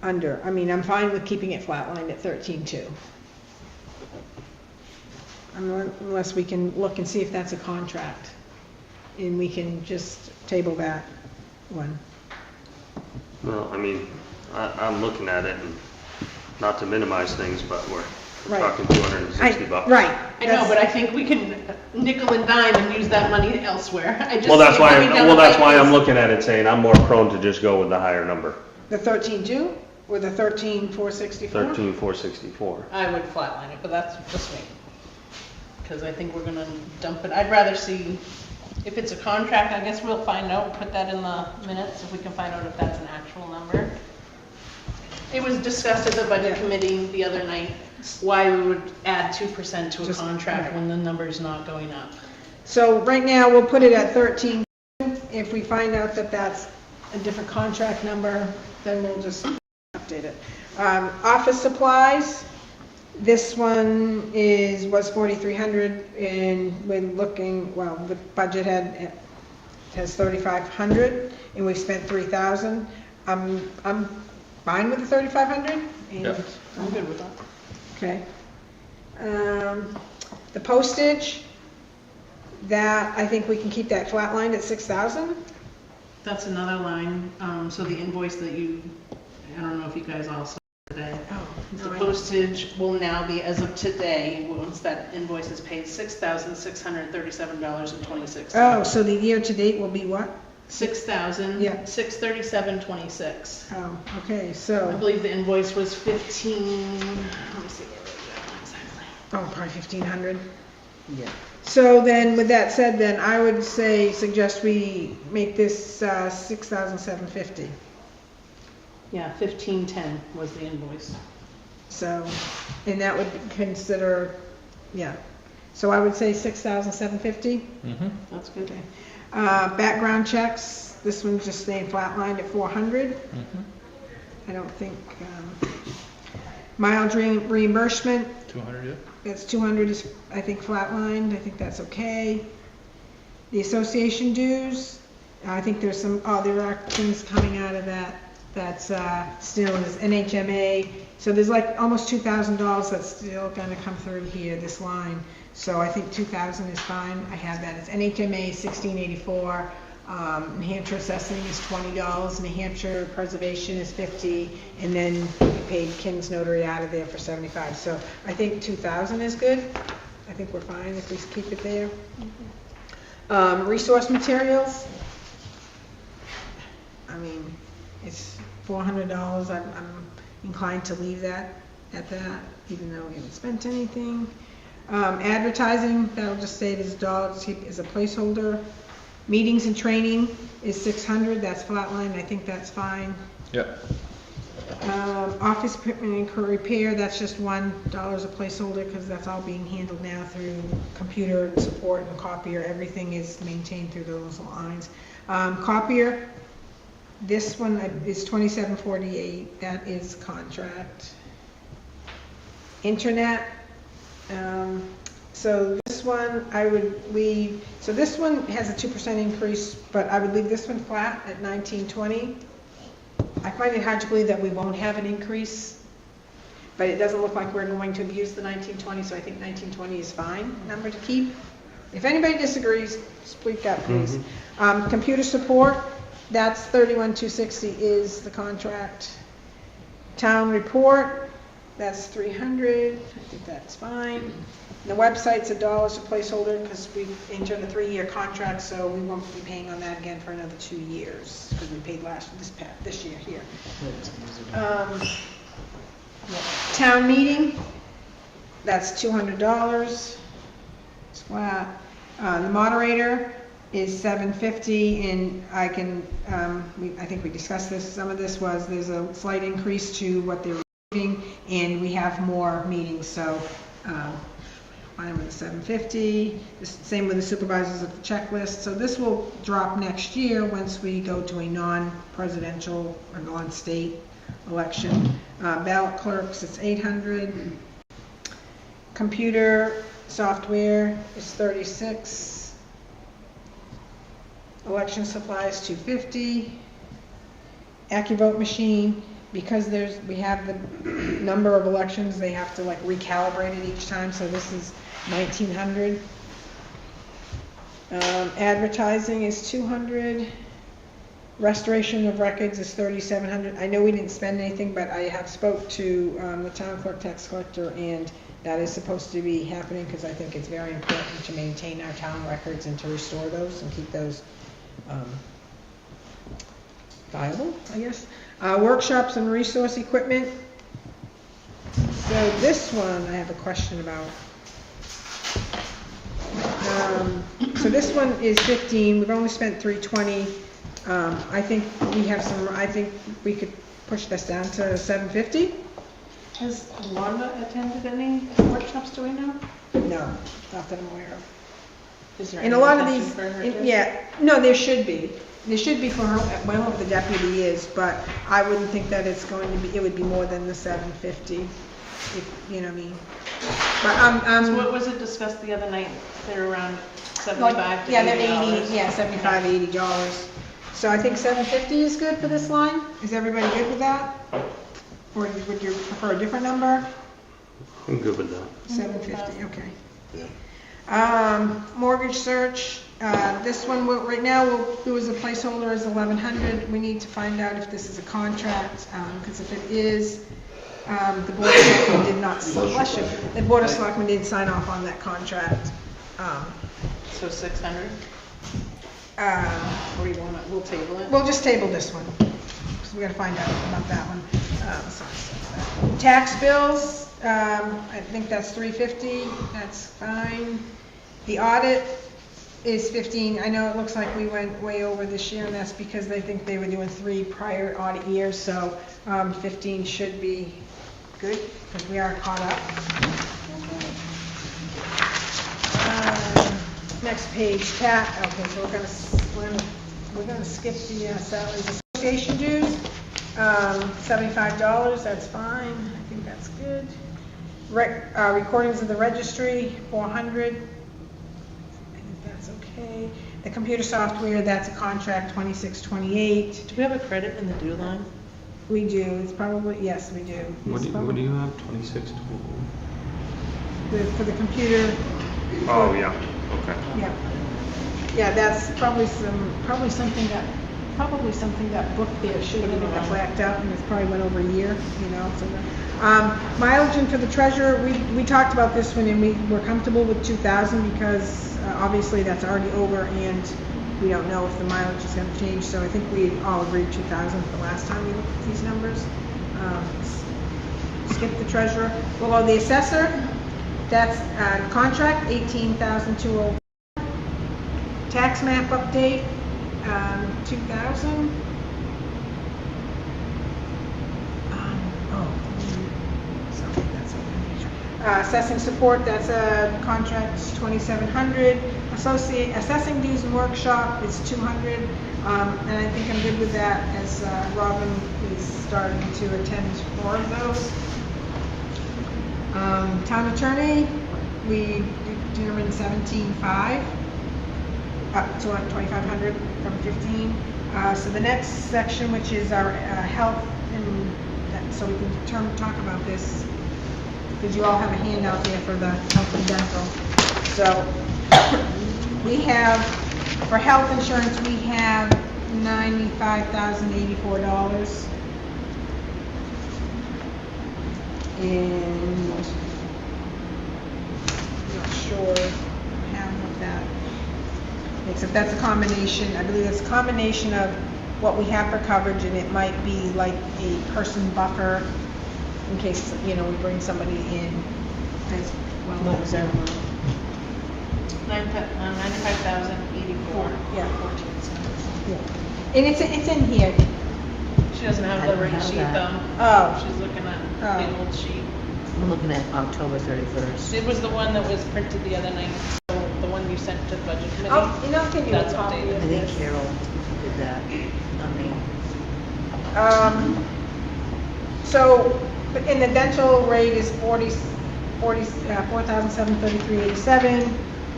under. I mean, I'm fine with keeping it flatlined at 13.2. Unless we can look and see if that's a contract, and we can just table that one. Well, I mean, I'm looking at it, and not to minimize things, but we're Right. talking $260. Right. I know, but I think we can nickel and dime and use that money elsewhere. I just Well, that's see why, coming down the that's why pipe I'm is- looking at it saying I'm more prone to just go with the higher number, The 13.2 or the 13.464? 13,464. I would flatline it, but that's just me. Because I think we're gonna dump it. I'd rather see, if it's a contract, I guess we'll find out, put that in the minutes, if we can find out if that's an actual number. It was discussed at the budget committee the other night, why we would add 2% to a contract when the number's not going up. So right now, we'll put it at 13. If we find out that that's a different contract number, then we'll just update it. Office supplies, this one was 4,300, and when looking, well, the budget has 3,500, and we spent 3,000. I'm fine with the 3,500. Yep. I'm good with that. Okay. The postage, that, I think we can keep that flatlined at 6,000. That's another line, so the invoice that you, I don't know if you guys all saw today. Oh, The postage will now be, as of today, once that invoice is paid, $6,637.26. Oh, so the year to date will be what? Yeah. $6,637.26. Oh, okay, I so, believe the invoice was 15, let me see what it was exactly. oh, probably 1,500. Yeah. So then, with that said, then I would suggest we make this 6,750. Yeah, 1510 was the invoice. So, and that would consider, yeah. So I would say 6,750. That's good. Background checks, this one's just staying flatlined at 400. I don't think, mileage reimbursement, 200, yeah. that's 200 is, I think, flatlined, I think that's okay. The association dues, I think there's some, there are things coming out of that, that's still is NHMA, so there's like almost $2,000 that's still gonna come through here, this line. So I think 2,000 is fine, I have that, it's NHMA 1684, New Hampshire assessing is $20, New Hampshire preservation is 50, and then we paid Kim's Notary out of there for 75. So I think 2,000 is good. I think we're fine if we keep it there. Resource materials. I mean, it's $400. I'm inclined to leave that at that, even though we haven't spent anything. Advertising, that'll just stay as dollars as a placeholder. Meetings and training is 600, that's flatline, I think that's fine. Yeah. Office equipment and repair, that's just $1 a placeholder, because that's all being handled now through computer support and copier, everything is maintained through those lines. Copier, this one is $27.48, that is contract. Internet, so this one I would leave, so this one has a 2% increase, but I would leave this one flat at $19.20. I find it hard to believe that we won't have an increase, but it doesn't look like we're going to abuse the $19.20, so I think $19.20 is fine number to keep. If anybody disagrees, speak up, please. Computer support, that's $31,260 is the contract. Town report, that's $300, I think that's fine. The website's $1 a placeholder because we entered a 3-year contract, so we won't be paying on that again for another 2 years because we paid this year here. Town meeting, that's $200. It's flat. The moderator is $750, and I can, I think we discussed this. Some of this was there's a slight increase to what they were giving, and we have more meetings, so. Fine with the $750. Same with the supervisors of the checklist. So this will drop next year once we go to a non-presidential or non-state election. Ballot clerks, it's $800. Computer software is $36. Election supplies $250. AccuVote machine, because we have the number of elections, they have to like recalibrate it each time, so this is $1,900. Advertising is $200. Restoration of records is $3,700. I know we didn't spend anything, but I have spoke to the town clerk, tax collector, and that is supposed to be happening because I think it's very important to maintain our town records and to restore those and keep those viable, I guess. Workshops and resource equipment. So this one I have a question about. So this one is 15. We've only spent 320. I think we have some. I think we could push this down to 750. Has Wanda attended any workshops? Do we know? No, not that I'm aware of. Is there In any a lot of intention these, for her to? yeah, no, there should be. There should be for her. Well, if the deputy is, but I wouldn't think that it's going to be. It would be more than the 750. If you know what I mean. But So what was it discussed the other night? They're around 75 to yeah, $80. they're 80. Yeah, $75, $80. So I think 750 is good for this line. Is everybody good with that? Or would you prefer a different number? I'm good with that. 750, okay. Yeah. Mortgage search, this one, right now, we'll do as a placeholder as 1,100. We need to find out if this is a contract, because if it is, the Board of Selectmen did not, bless you, the Board of Selectmen did sign off on that contract. So 600? Or you want to, we'll table it? We'll just table this one, because we gotta find out about that one. Tax bills, I think that's 350, that's fine. The audit is 15, I know it looks like we went way over this year, and that's because they think they were doing 3 prior audit years, so 15 should be good, because we are caught up. Next page, okay, so we're gonna skip the salaries. Association dues, $75, that's fine, I think that's good. Recordings of the registry, 400, I think that's okay. The computer software, that's a contract, 2628. Do we have a credit in the due line? We do, it's probably, yes, we do. What do you have, 26 For the computer. Oh, yeah, okay. Yeah. Yeah, that's probably something that book there should have been blacked out, and it's probably went over a year, you know, so. Mileage and for the treasurer, we talked about this one, and we were comfortable with 2,000 because obviously that's already over, and we don't know if the mileage is gonna change, so I think we all agreed 2,000 the last time we looked at these numbers. Skip the treasurer. Below the assessor, that's contract, 18,204. Tax map update, 2,000. Assessing support, that's a contract, 2,700. Assessing dues and workshop is 200, and I think I'm good with that, as Robin is starting to attend more of those. Town attorney, we determined 17,500, up to 2,500 from 15. So the next section, which is our health, and so we can talk about this, because you all have a handout there for the health and dental. So we have, for health insurance, we have $95,084. And I'm not sure how what that, except that's a combination, I believe it's a combination of what we have for coverage, and it might be like a person buffer in case, you know, we bring somebody in as well. What was that? 95,084. Yeah. 14 cents. Yeah. And it's in here. She doesn't have I the don't right have sheet that. though. Oh. She's looking at the old sheet. I'm looking at October 31st. It was the one that was printed the other night, so the one you sent to the budget committee. Oh, you know, can you That's copy updated. of I think this? Carol did that, not me. So, in the dental rate is 4,733.87.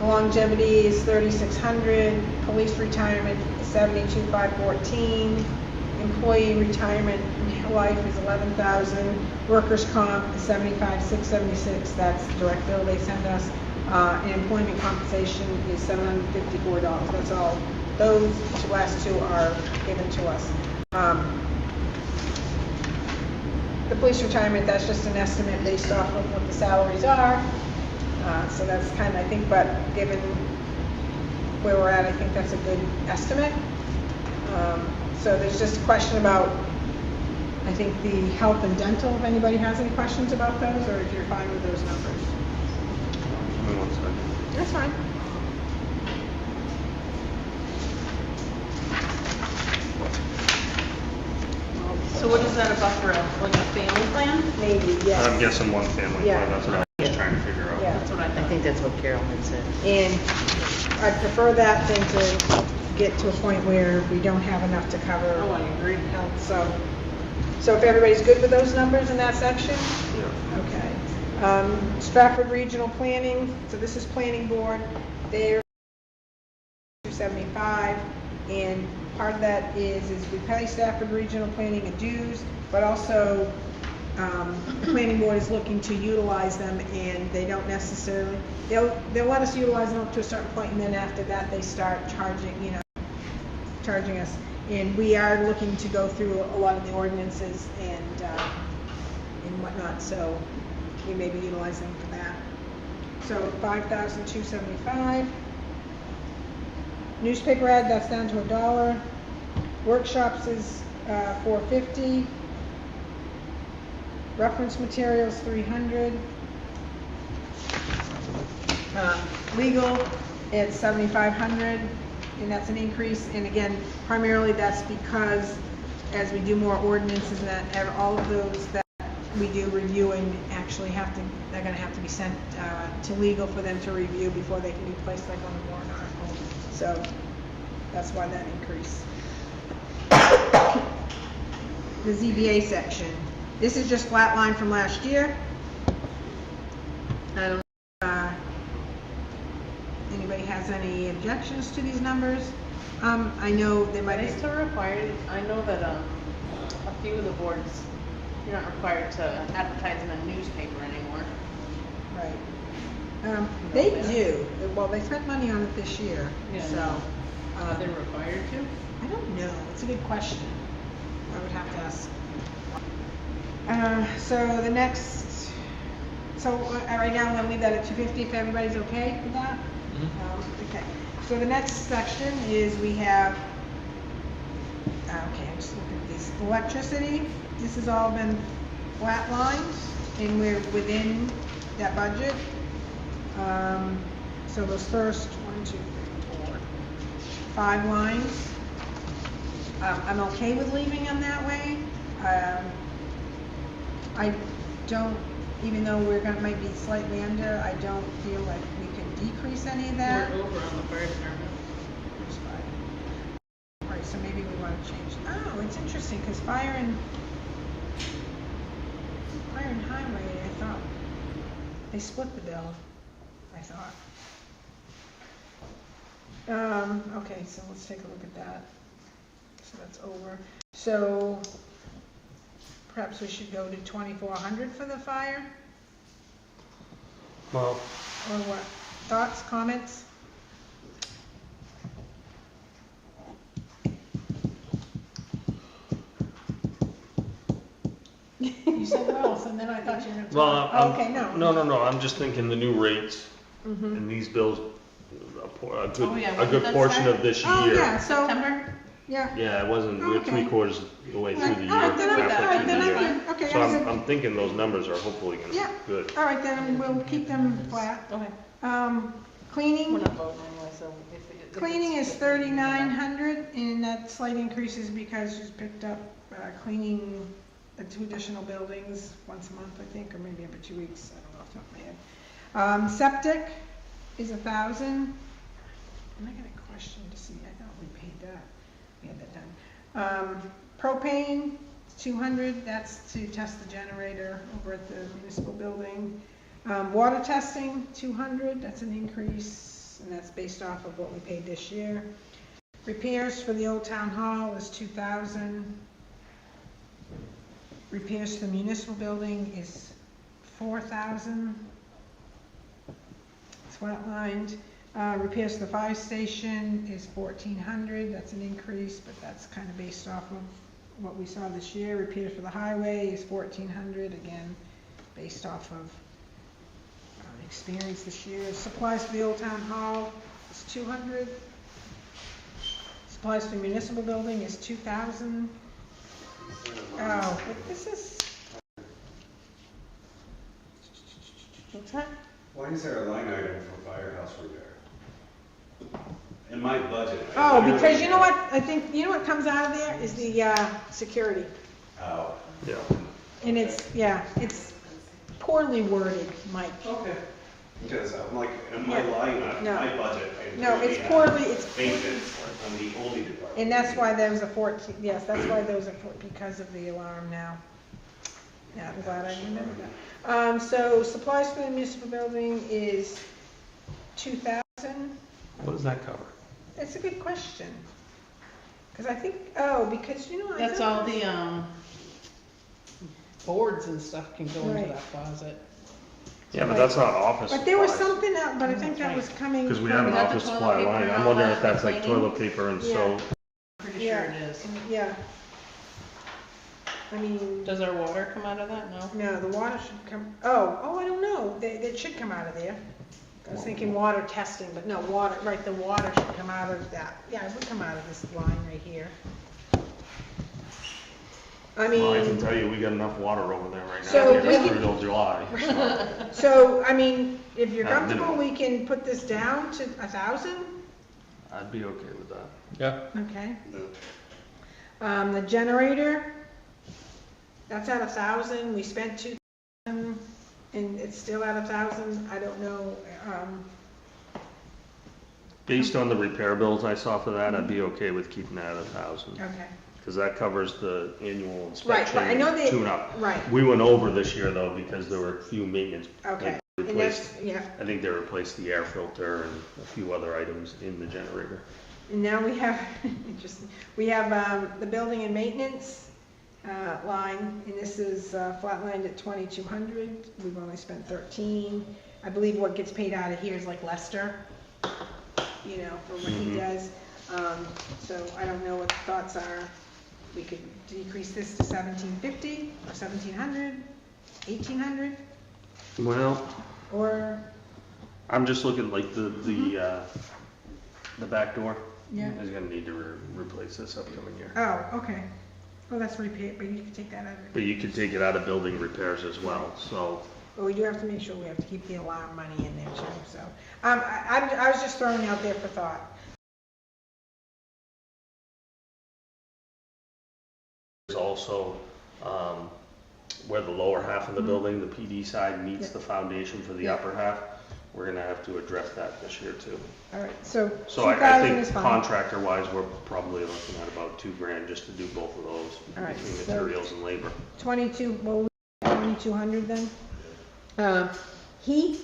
Longevity is 3,600. Police retirement is 72,514. Employee retirement life is 11,000. Workers' comp is 75,676. That's the direct bill they send us. And employment compensation is $754. That's all. Those last two are given to us. The police retirement, that's just an estimate based off of what the salaries are. So that's kind of, I think, but given where we're at, I think that's a good estimate. So there's just a question about, I think, the health and dental, if anybody has any questions about those, or if you're fine with those numbers. Give me 1 second. That's fine. So what is that a buffer of, like a family plan? Maybe, yes. I'm guessing one family Yeah. plan, that's what I was trying to figure out. Yeah. That's what I I thought. think that's what Carol had said. And I'd prefer that than to get to a point where we don't have enough to cover Oh, I agree. health, so if everybody's good with those numbers in that section? Yeah. Okay. Stratford Regional Planning, so this is Planning Board, they're 275, and part of that is we pay Stratford Regional Planning a dues, but also the planning board is looking to utilize them, and they don't necessarily, they'll let us utilize them up to a certain point, and then after that, they start charging us. And we are looking to go through a lot of the ordinances and whatnot, so we may be utilizing them for that. So $5,275. Newspaper ad, that's down to $1. Workshops is $450. Reference materials, $300. Legal, it's $7,500, and that's an increase. And again, primarily that's because as we do more ordinances and that, all of those that we do reviewing actually they're gonna have to be sent to legal for them to review before they can be placed like on the warrant article. So that's why that increase. The ZBA section. This is just flat line from last year. I don't know if anybody has any objections to these numbers. I know they might Are be. they still required? I know that a few of the boards, you're not required to advertise in a newspaper anymore. Right. They do. Well, they spent money on it this year, Yeah, so. Are they required to? I don't know. It's a good question. I would have to ask. So the next, right now I'm gonna leave that at 250 if everybody's okay with that? Okay. So the next section is we have, okay, I'm just looking at these. Electricity, this has all been flatlined and we're within that budget. So those first 1, 2, 3, 4, 5 lines, I'm okay with leaving them that way. I don't, even though might be slightly under, I don't feel like we can decrease any of that. We're over on the fire department. There's 5. All right, so maybe we want to change. Oh, it's interesting because fire and highway, I thought they split the bill. I thought. Okay, so let's take a look at that. So that's over. So perhaps we should go to 2,400 for the fire? Well, Or what? Thoughts, comments? You said well, so then I thought you were going to talk. well, Okay, no. No, I'm just thinking the new rates and these bills, a good that's portion right. of this Oh, year. yeah, so, September? yeah. Yeah, it wasn't, we're Okay. 3/4 of the way through the year, All right, then I'm halfway good, then through the I'm year. good. Okay, So I was- I'm thinking those numbers are hopefully gonna be Yeah. good. All right, then we'll keep them flat. Okay. Cleaning. We're not voting anyway, so if Cleaning is 3,900, and that slight increase is because she's picked up cleaning the 2 additional buildings once a month, I think, or maybe every 2 weeks, I don't know off the top of my head. Septic is 1,000. And I got a question to see, I thought we paid that, we had that done. Propane, 200, that's to test the generator over at the municipal building. Water testing, 200, that's an increase, and that's based off of what we paid this year. Repairs for the old town hall is 2,000. Repairs for the municipal building is 4,000. It's flatlined. Repairs to the fire station is 1,400, that's an increase, but that's kind of based off of what we saw this year. Repairs for the highway is 1,400, again, based off of experience this year. Supplies for the old town hall is 200. Supplies for the municipal building is 2,000. Oh, but this is, what's that? Why is there a line item for firehouse repair? In my budget. Oh, because you know what, I think, you know what comes out of there is the security. Oh. Yeah. And it's poorly worded, Mike. Okay. Because I'm like, in my line, No. my budget. I No, really it's have poorly, it's, Maintenance on the only department. and that's why there was a 14, yes, that's why there was a 14, because of the alarm now. Yeah, I'm glad I remembered that. So supplies for the municipal building is 2,000. What does that cover? It's a good question. Because I think, because you know, I That's thought- all the, boards and stuff can go into Right. that closet. Yeah, but that's not office But there was supplies. something else, but I think that was coming. Because we have an Is that the office toilet supply paper line. and I'm all wondering that if that's for like cleaning? toilet paper and Yeah. soap. Pretty sure it is. Yeah. I mean, Does our water come out of that? No? no, the water should come, oh, I don't know, it should come out of there. I was thinking water testing, but no, water, right, the water should come out of that, yeah, it would come out of this line right here. I Well, I can mean, tell you, we got enough water over there right now. So to get we us can- through till July. so, I mean, if you're At comfortable, minimum. we can put this down to 1,000, I'd be okay with that. Yeah. okay? The generator, that's at 1,000, we spent 2,000, and it's still at 1,000, I don't know, Based on the repair bills I saw for that, I'd be okay with keeping that at 1,000. okay. Because that covers the annual Right, inspection, right, I know they, tune-up. right, We went over this year though, because there were a few maintenance. okay, They and that's, replaced, yeah, I think they replaced the air filter and a few other items in the generator. and now we have, interesting, we have, the building and maintenance, line, and this is, flatlined at 2,200, we've only spent 13. I believe what gets paid out of here is like Lester, you know, for what he does, so I don't know what the thoughts are. We could decrease this to 1,750, or 1,700, 1,800, Well, or, I'm just looking like the back door. yeah. Is gonna need to replace this upcoming year. Oh, okay. Oh, that's repair, but you can take that out of But it. you can take it out of building repairs as well, so. But we do have to make sure we have to keep the alarm money in there too, so. I was just throwing it out there for thought. There's also, where the lower half of the building, the PD side meets Yeah. the foundation for the Yeah. upper half. We're gonna have to address that this year too. All right, so So I 2,000 think is fine. contractor wise, we're probably looking at about $2,000 just to do both of those All right, between so- materials and labor. 22, well, 2,200 then. Heat,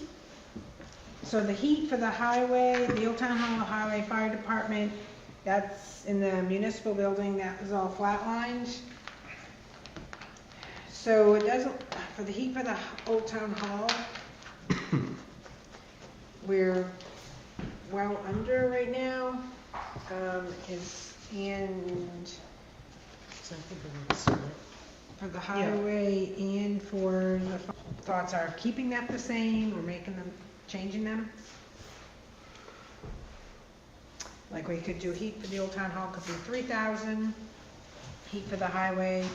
so the heat for the highway, the Old Town Hall Highway Fire Department, that's in the municipal building, that was all flatlined. So it doesn't, for the heat for the Old Town Hall, we're well under right now, for the highway and for the thoughts are keeping that the same, or making them, changing them? Like we could do heat for the Old Town Hall could be 3,000, heat for the highway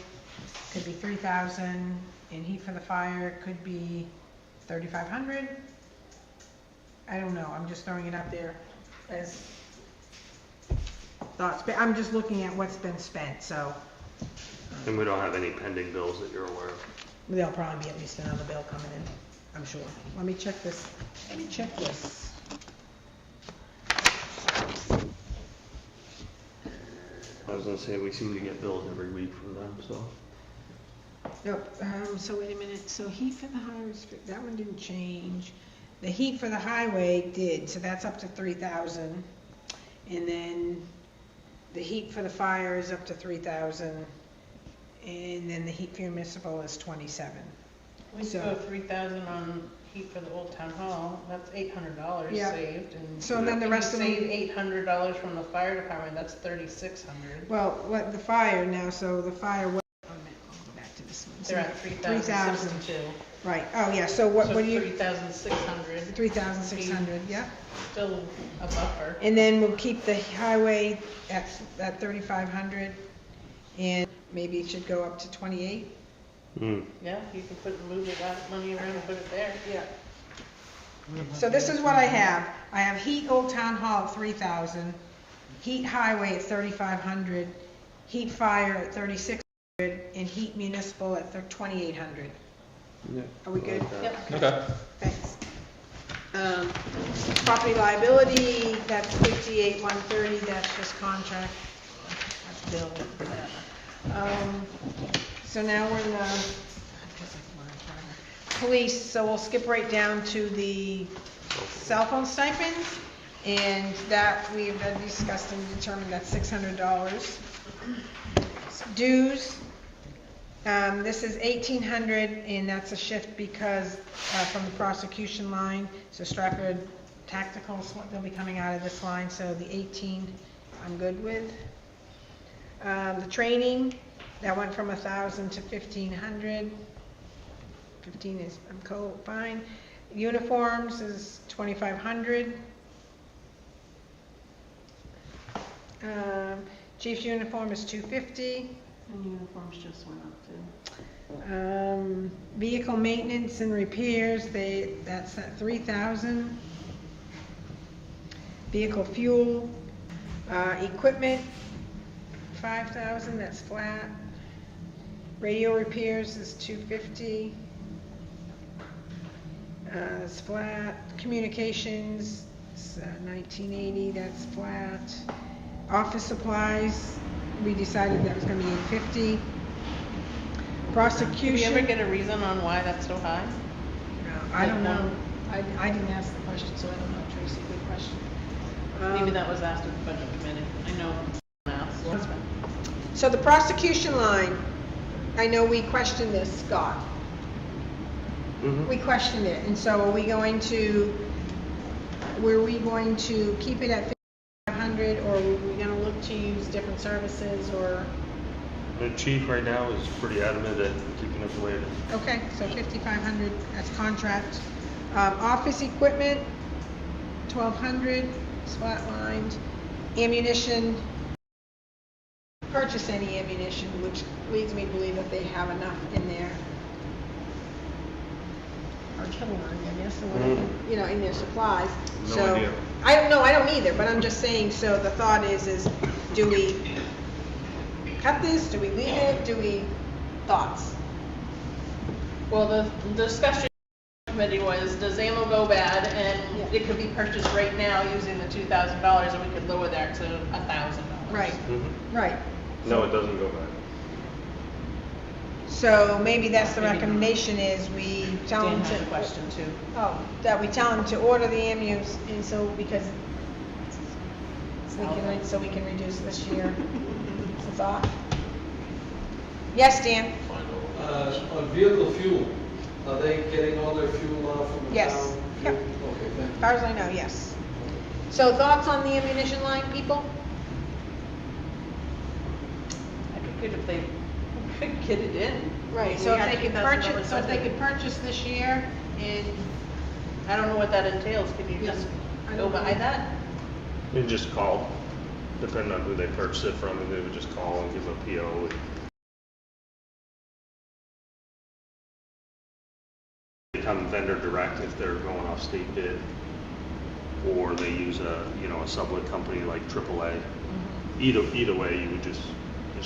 could be 3,000, and heat for the fire could be 3,500. I don't know, I'm just throwing it out there as thoughts, but I'm just looking at what's been spent, so And we don't have any pending bills that you're aware of. there'll probably be at least another bill coming in, I'm sure. Let me check this, I was gonna say, we seem to get bills every week from them, so. Yep, so wait a minute, so heat for the highway, that one didn't change. The heat for the highway did, so that's up to 3,000. And then the heat for the fire is up to 3,000. And then the heat for municipal is 27. We could go 3,000 on heat for the Old Town Hall, that's $800 Yeah. saved, and. So then the rest of them- Save $800 from the fire department, that's 3,600. Well, what, the fire now, so the fire, what, oh, a minute, I'll go back to this one. They're at 3,062. Right, oh, yeah, so what do you, 3,600, 3,600, yeah. still a buffer. And then we'll keep the highway at 3,500, and maybe it should go up to 28. Yeah, you can move that money around and put it there. Yeah. So this is what I have. I have heat Old Town Hall at 3,000, heat highway at 3,500, heat fire at 3,600, and heat municipal at 2,800. Yeah. Are we good? Yep. Okay. Thanks. Property liability, that's 58,130, that's just contract. That's bill, whatever. So now we're in the police, so we'll skip right down to the cell phone stipends, and that we've discussed and determined that's $600. Dues, This is 1,800, and that's a shift because, from the prosecution line, so Stratford Tacticals, they'll be coming out of this line, so the 18, I'm good with. The training, that went from 1,000 to 1,500. 15 is, I'm fine. Uniforms is 2,500. Chief's uniform is 250. And uniforms just went up too. Vehicle maintenance and repairs, that's at 3,000. Vehicle fuel, equipment, 5,000, that's flat. Radio repairs is 250. That's flat. Communications, 1980, that's flat. Office supplies, we decided that was gonna be 850. Prosecution. Did we ever get a reason on why that's so high? I don't know. I didn't ask the question, so I don't know, Tracy, good question. Maybe that was asked at the budget committee. I know asked. So the prosecution line, I know we questioned this, Scott. We questioned it, and so were we going to keep it at 500, or were we gonna look to use different services, or? The chief right now is pretty adamant at keeping it the way it is. Okay, so 5,500, that's contract. Office equipment, 1,200, it's flatlined. Ammunition, purchase any ammunition, which leads me to believe that they have enough in there. Artillery, I guess, or whatever, you know, in their supplies. No So, idea. I don't know, I don't either, but I'm just saying, so the thought is do we cut this, do we leave it, thoughts? Well, the discussion committee was, does ammo go bad? And it could be purchased right now using the $2,000, and we could lower that to $1,000. Right, right. No, it doesn't go back. So maybe that's the recommendation, is we tell them Dan had a to, question too. that we tell them to order the ammunition, and so, because so we can reduce this year. It's a thought. Yes, Dan? On vehicle fuel, are they getting all their fuel now from the Yes. town? Yep. Okay, thank As far as I know, yes. So thoughts on the ammunition line, people? I'd be good if they could get it in. Right, We so if had they could $2,000 purchase, this year, and I don't know what that entails. Can you just go buy that? They just call, depending on who they purchase it from, and they would just call and give them a PO. They come vendor direct if they're going off state bid, or they use a sublet company like AAA. Either way, you would just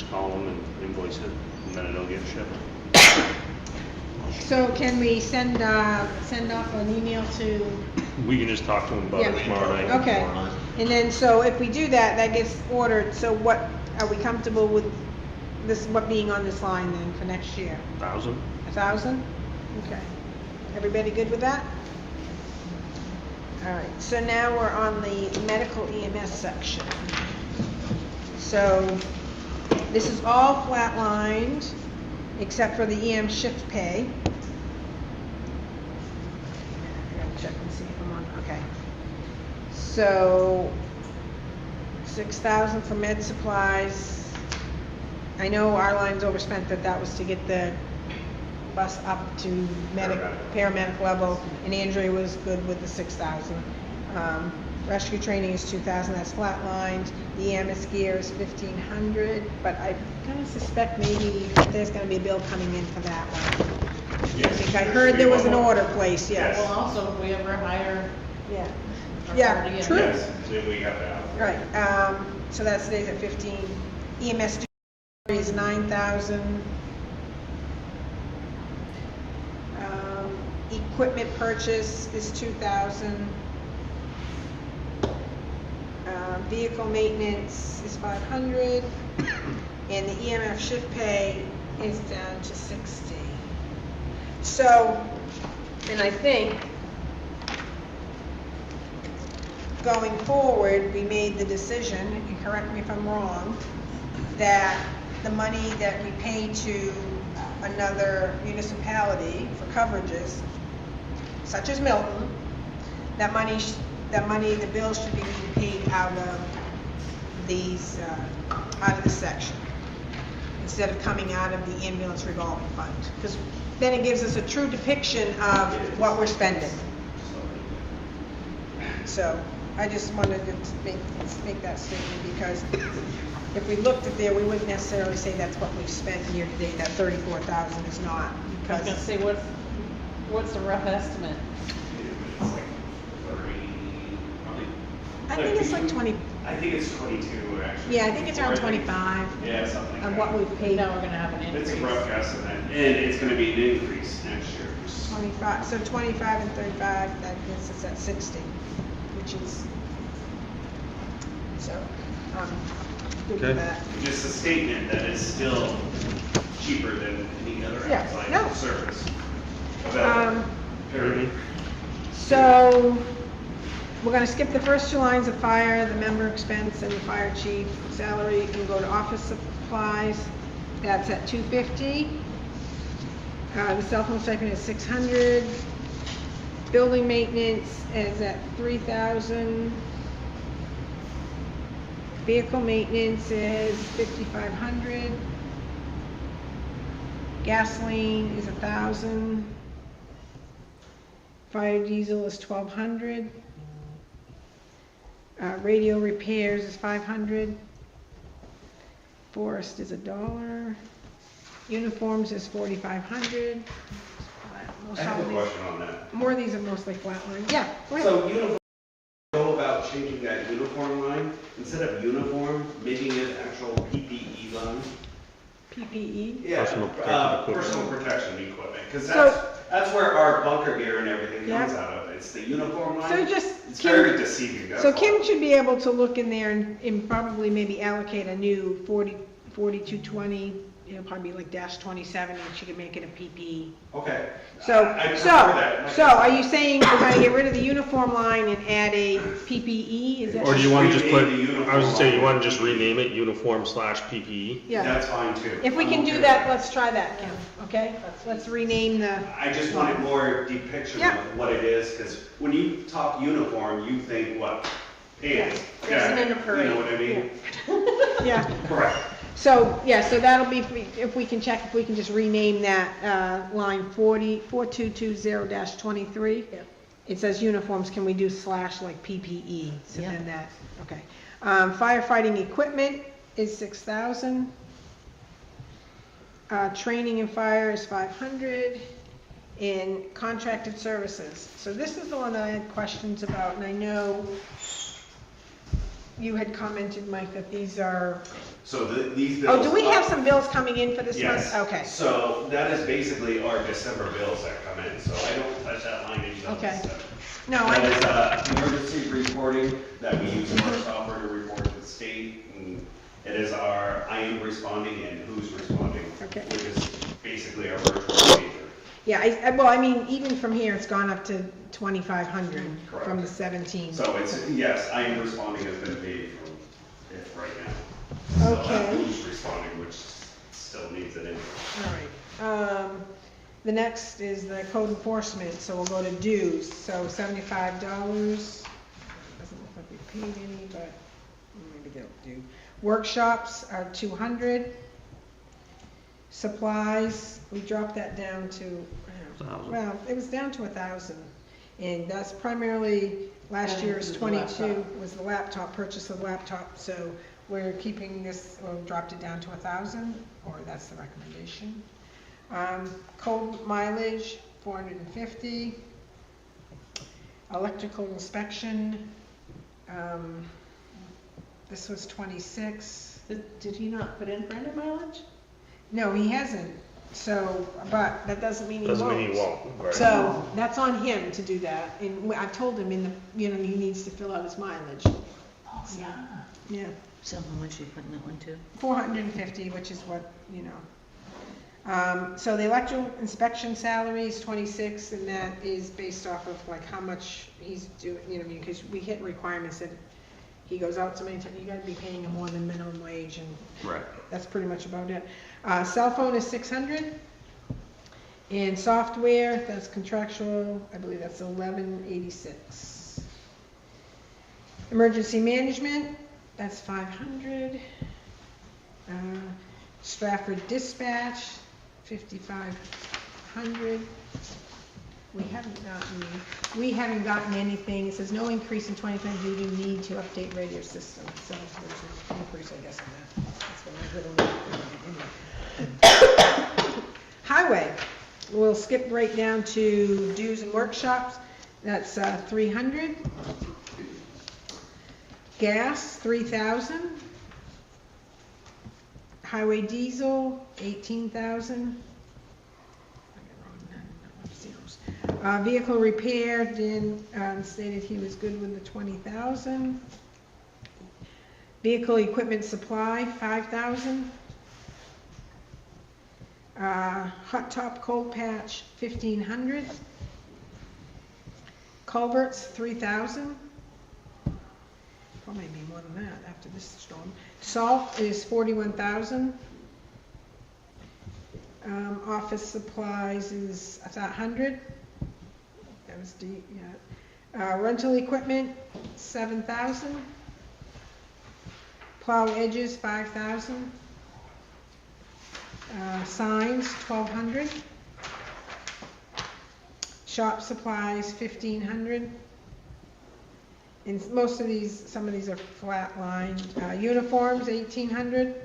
call them and invoice it, and then it'll get shipped. so can we send off an email to? We can just talk to them about it tomorrow night. Okay, and then, so if we do that, that gets ordered, so what, are we comfortable with this, what being on this line then for next year? 1,000? 1,000? Okay. Everybody good with that? All right, so now we're on the medical EMS section. So this is all flatlined, except for the EM shift pay. I gotta check and see if I'm on, okay. So 6,000 for med supplies. I know our line's overspent, but that was to get the bus up to paramedic level, and Andrea was good with the 6,000. Rescue training is 2,000, that's flatlined. The EMS gear is 1,500, but I kind of suspect maybe there's going to be a bill coming in for that one. Yes. I think I heard there was an order placed, yes. Well, also, if we ever hire. Yeah. our Yeah, party true. in- Yes, then we have that. Right, so that stays at 15. EMS is 9,000. Equipment purchase is 2,000. Vehicle maintenance is 500. And the EMF shift pay is down to 60. So, and I think going forward, we made the decision, you can correct me if I'm wrong, that the money that we pay to another municipality for coverages, such as Middleton, that money, the bills should be being paid out of these, out of this section, instead of coming out of the ambulance revolving fund. Because then it gives us a true depiction of what we're spending. So I just wanted to make that statement, because if we looked at there, we wouldn't necessarily say that's what we've spent year to date. That 34,000 is not, I was because gonna say, what's the rough estimate? It's like 30, probably. I think it's like 20. I think it's 22, actually. Yeah, I think it's around 25 Yeah, something like of that. what we've paid. Now we're gonna have an increase. It's a rough estimate, and it's gonna be an increase next year. 25, so 25 and 35, that gets us at 60, which is, so, good with that. Just a statement that is still cheaper than any other Yeah, no. outside service. Available. Period. So, we're gonna skip the first two lines of fire, the member expense and the fire chief salary, and go to office supplies. That's at 250. The cell phone stipend is 600. Building maintenance is at 3,000. Vehicle maintenance is 5,500. Gasoline is 1,000. Fire diesel is 1,200. Radio repairs is 500. Forest is $1. Uniforms is 4,500. I have a question on that. More of these are mostly flatline. Yeah, go ahead. So uniform, go about changing that uniform line, instead of uniform, making it actual PPE line? PPE? Yeah, Personal protective equipment. personal protection equipment, because So- that's where our bunker gear and everything comes Yeah. out of. It's the uniform line. So just, It's Kim- very deceiving, that's So all. Kim should be able to look in there and probably maybe allocate a new 4220, it'll probably be like -27, and she could make it a PPE. Okay. So, I prefer that. so are you saying we're gonna get rid of the uniform line and add a PPE? Is that? Or do you want to just put, Rename the uniform I was gonna say, you line. want to just rename it uniform/PPE? Yeah. That's fine too. If we can I'm do okay that, with let's try that, Kim, okay? Let's rename the, I just wanted more depiction Yeah. of what it is, because when you talk uniform, you think what? Pants. Dressing jacket, in a parade. You know what I mean? yeah. Correct. So, yeah, so that'll be, if we can check, if we can just rename that, line 4220-23. Yep. It says uniforms, can we do / like PPE? So Yeah. then that, okay. Firefighting equipment is 6,000. Training and fire is 500. And contracted services. So this is the one that I had questions about, and I know you had commented, Mike, that these are, So these bills. oh, do we have some bills coming in for this month? Yes. Okay. So that is basically our December bills that come in, so I don't touch that line until Okay. December. No, That is, I, emergency reporting that we use in our software to report to the state, and it is our I am responding and who's responding. Okay. Which is basically our virtual pager. yeah, well, I mean, even from here, it's gone up to 2,500 from the 17. So it's, yes, I am responding has been paid from it right now. So Okay. that's who's responding, which still needs an input. All right. The next is the code enforcement, so we'll go to dues, so $75. Doesn't look like we paid any, but maybe they'll do. Workshops are 200. Supplies, we dropped that down to, well, it was down to 1,000. And that's primarily, last year's 22 was the laptop, purchase of laptop, so we're keeping this, or dropped it down to 1,000, or that's the recommendation. Cold mileage, 450. Electrical inspection, this was 26. Did he not put in branded mileage? No, he hasn't, so, but that doesn't mean he won't. Doesn't mean he won't, right? So, that's on him to do that, and I've told him in the, he needs to fill out his mileage. Oh, yeah. Yeah, So how much are you putting that one to? 450, which is what, so the electrical inspection salary is 26, and that is based off of like how much he's doing, because we hit requirements that he goes out so many times, you gotta be paying him more than minimum wage, and Right. that's pretty much about it. Cell phone is 600, And software, that's contractual, I believe that's 1186. Emergency management, that's 500. Stratford dispatch, 5,500. We haven't gotten anything. It says no increase in 2020 due to need to update radio system. So there's an increase, I guess, in that. That's what my little Highway, we'll skip right down to dues and workshops. That's 300. Gas, 3,000. Highway diesel, 18,000. Vehicle repair, Dan stated he was good with the 20,000. Vehicle equipment supply, 5,000. Hot top cold patch, 1,500. Culverts, 3,000. Probably be more than that after this storm. Salt is 41,000. Office supplies is 100. That was deep, yeah. Rental equipment, 7,000. Plow edges, 5,000. Signs, 1,200. Shop supplies, 1,500. And most of these, some of these are flat lined. Uniforms, 1,800.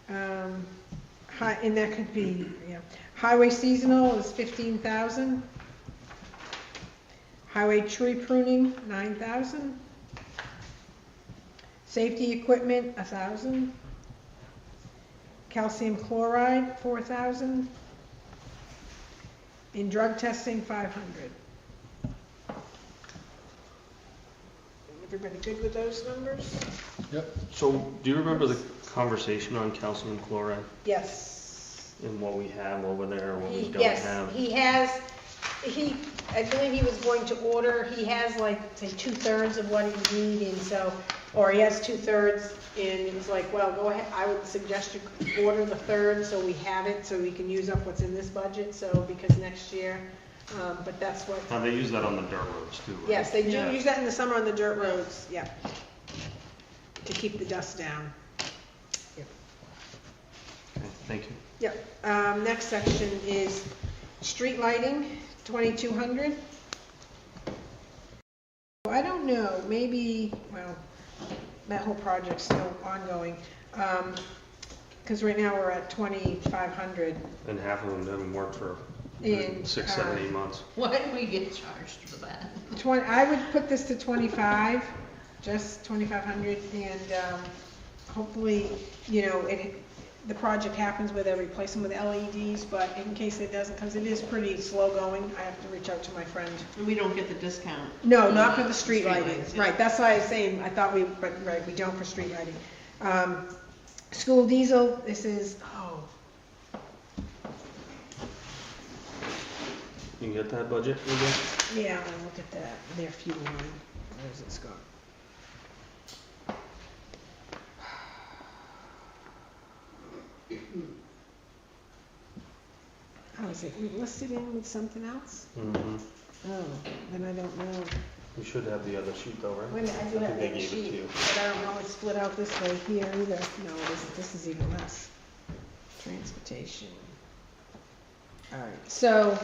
And that could be, yeah. Highway seasonal is 15,000. Highway tree pruning, 9,000. Safety equipment, 1,000. Calcium chloride, 4,000. In drug testing, 500. Everybody good with those numbers? Yep. So, do you remember the conversation on calcium chloride Yes. and what we have over there, or what we don't Yes, have? he has, I believe he was going to order, he has like, say, 2/3 of what he needs, and so, or he has 2/3, and he was like, well, go ahead, I would suggest you order the third, so we have it, so we can use up what's in this budget, so, because next year, but that's what. Now, they use that on the dirt roads too, right? Yes, they do use that in the summer on the dirt roads, yeah, to keep the dust down. Okay, thank you. Yep. Next section is street lighting, 2,200. I don't know, maybe, well, that whole project's still ongoing. Because right now we're at 2,500. And half of them haven't worked for And, 6, 7, 8 months. Why do we get charged for that? I would put this to 25, just 2,500, and hopefully, you know, the project happens where they replace them with LEDs, but in case it doesn't, because it is pretty slow going, I have to reach out to my friend. And we don't get the discount. No, not for the street lighting. lights, yeah. Right, that's why I was saying, I thought but right, we don't for street lighting. School diesel, this is, You can get that budget again? yeah, I'll look at that, their fuel line, where's it go? Oh, is it listed in with something else? Mm-hmm. Oh, then I don't know. You should have the other sheet though, right? Wait a minute, I do have think they the gave it to sheet, you. but I don't know it's split out this way here either. No, this is even less. Transportation. All right, so.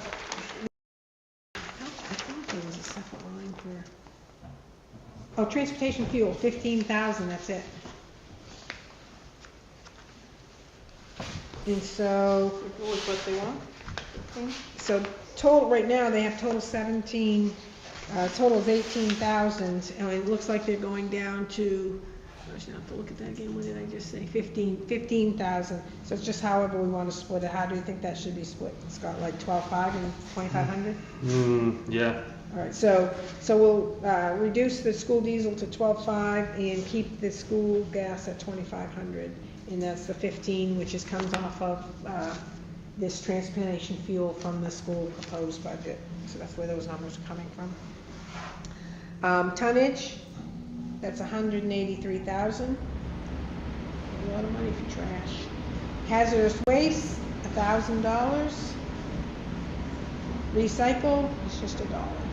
I thought there was a separate line for. Oh, transportation fuel, 15,000, that's it. And so. With what they want? So total, right now, they have total 17, total is 18,000, and it looks like they're going down to, I should have to look at that again, what did I just say, 15,000. So it's just however we want to split it. How do you think that should be split? Scott, like 12,500 and 2,500? Yeah. All right, so we'll reduce the school diesel to 12,500 and keep the school gas at 2,500. And that's the 15, which is comes off of this transportation fuel from the school proposed budget. So that's where those numbers are coming from. Tonnage, that's 183,000. A lot of money for trash. Hazardous waste, $1,000. Recycle, it's just $1.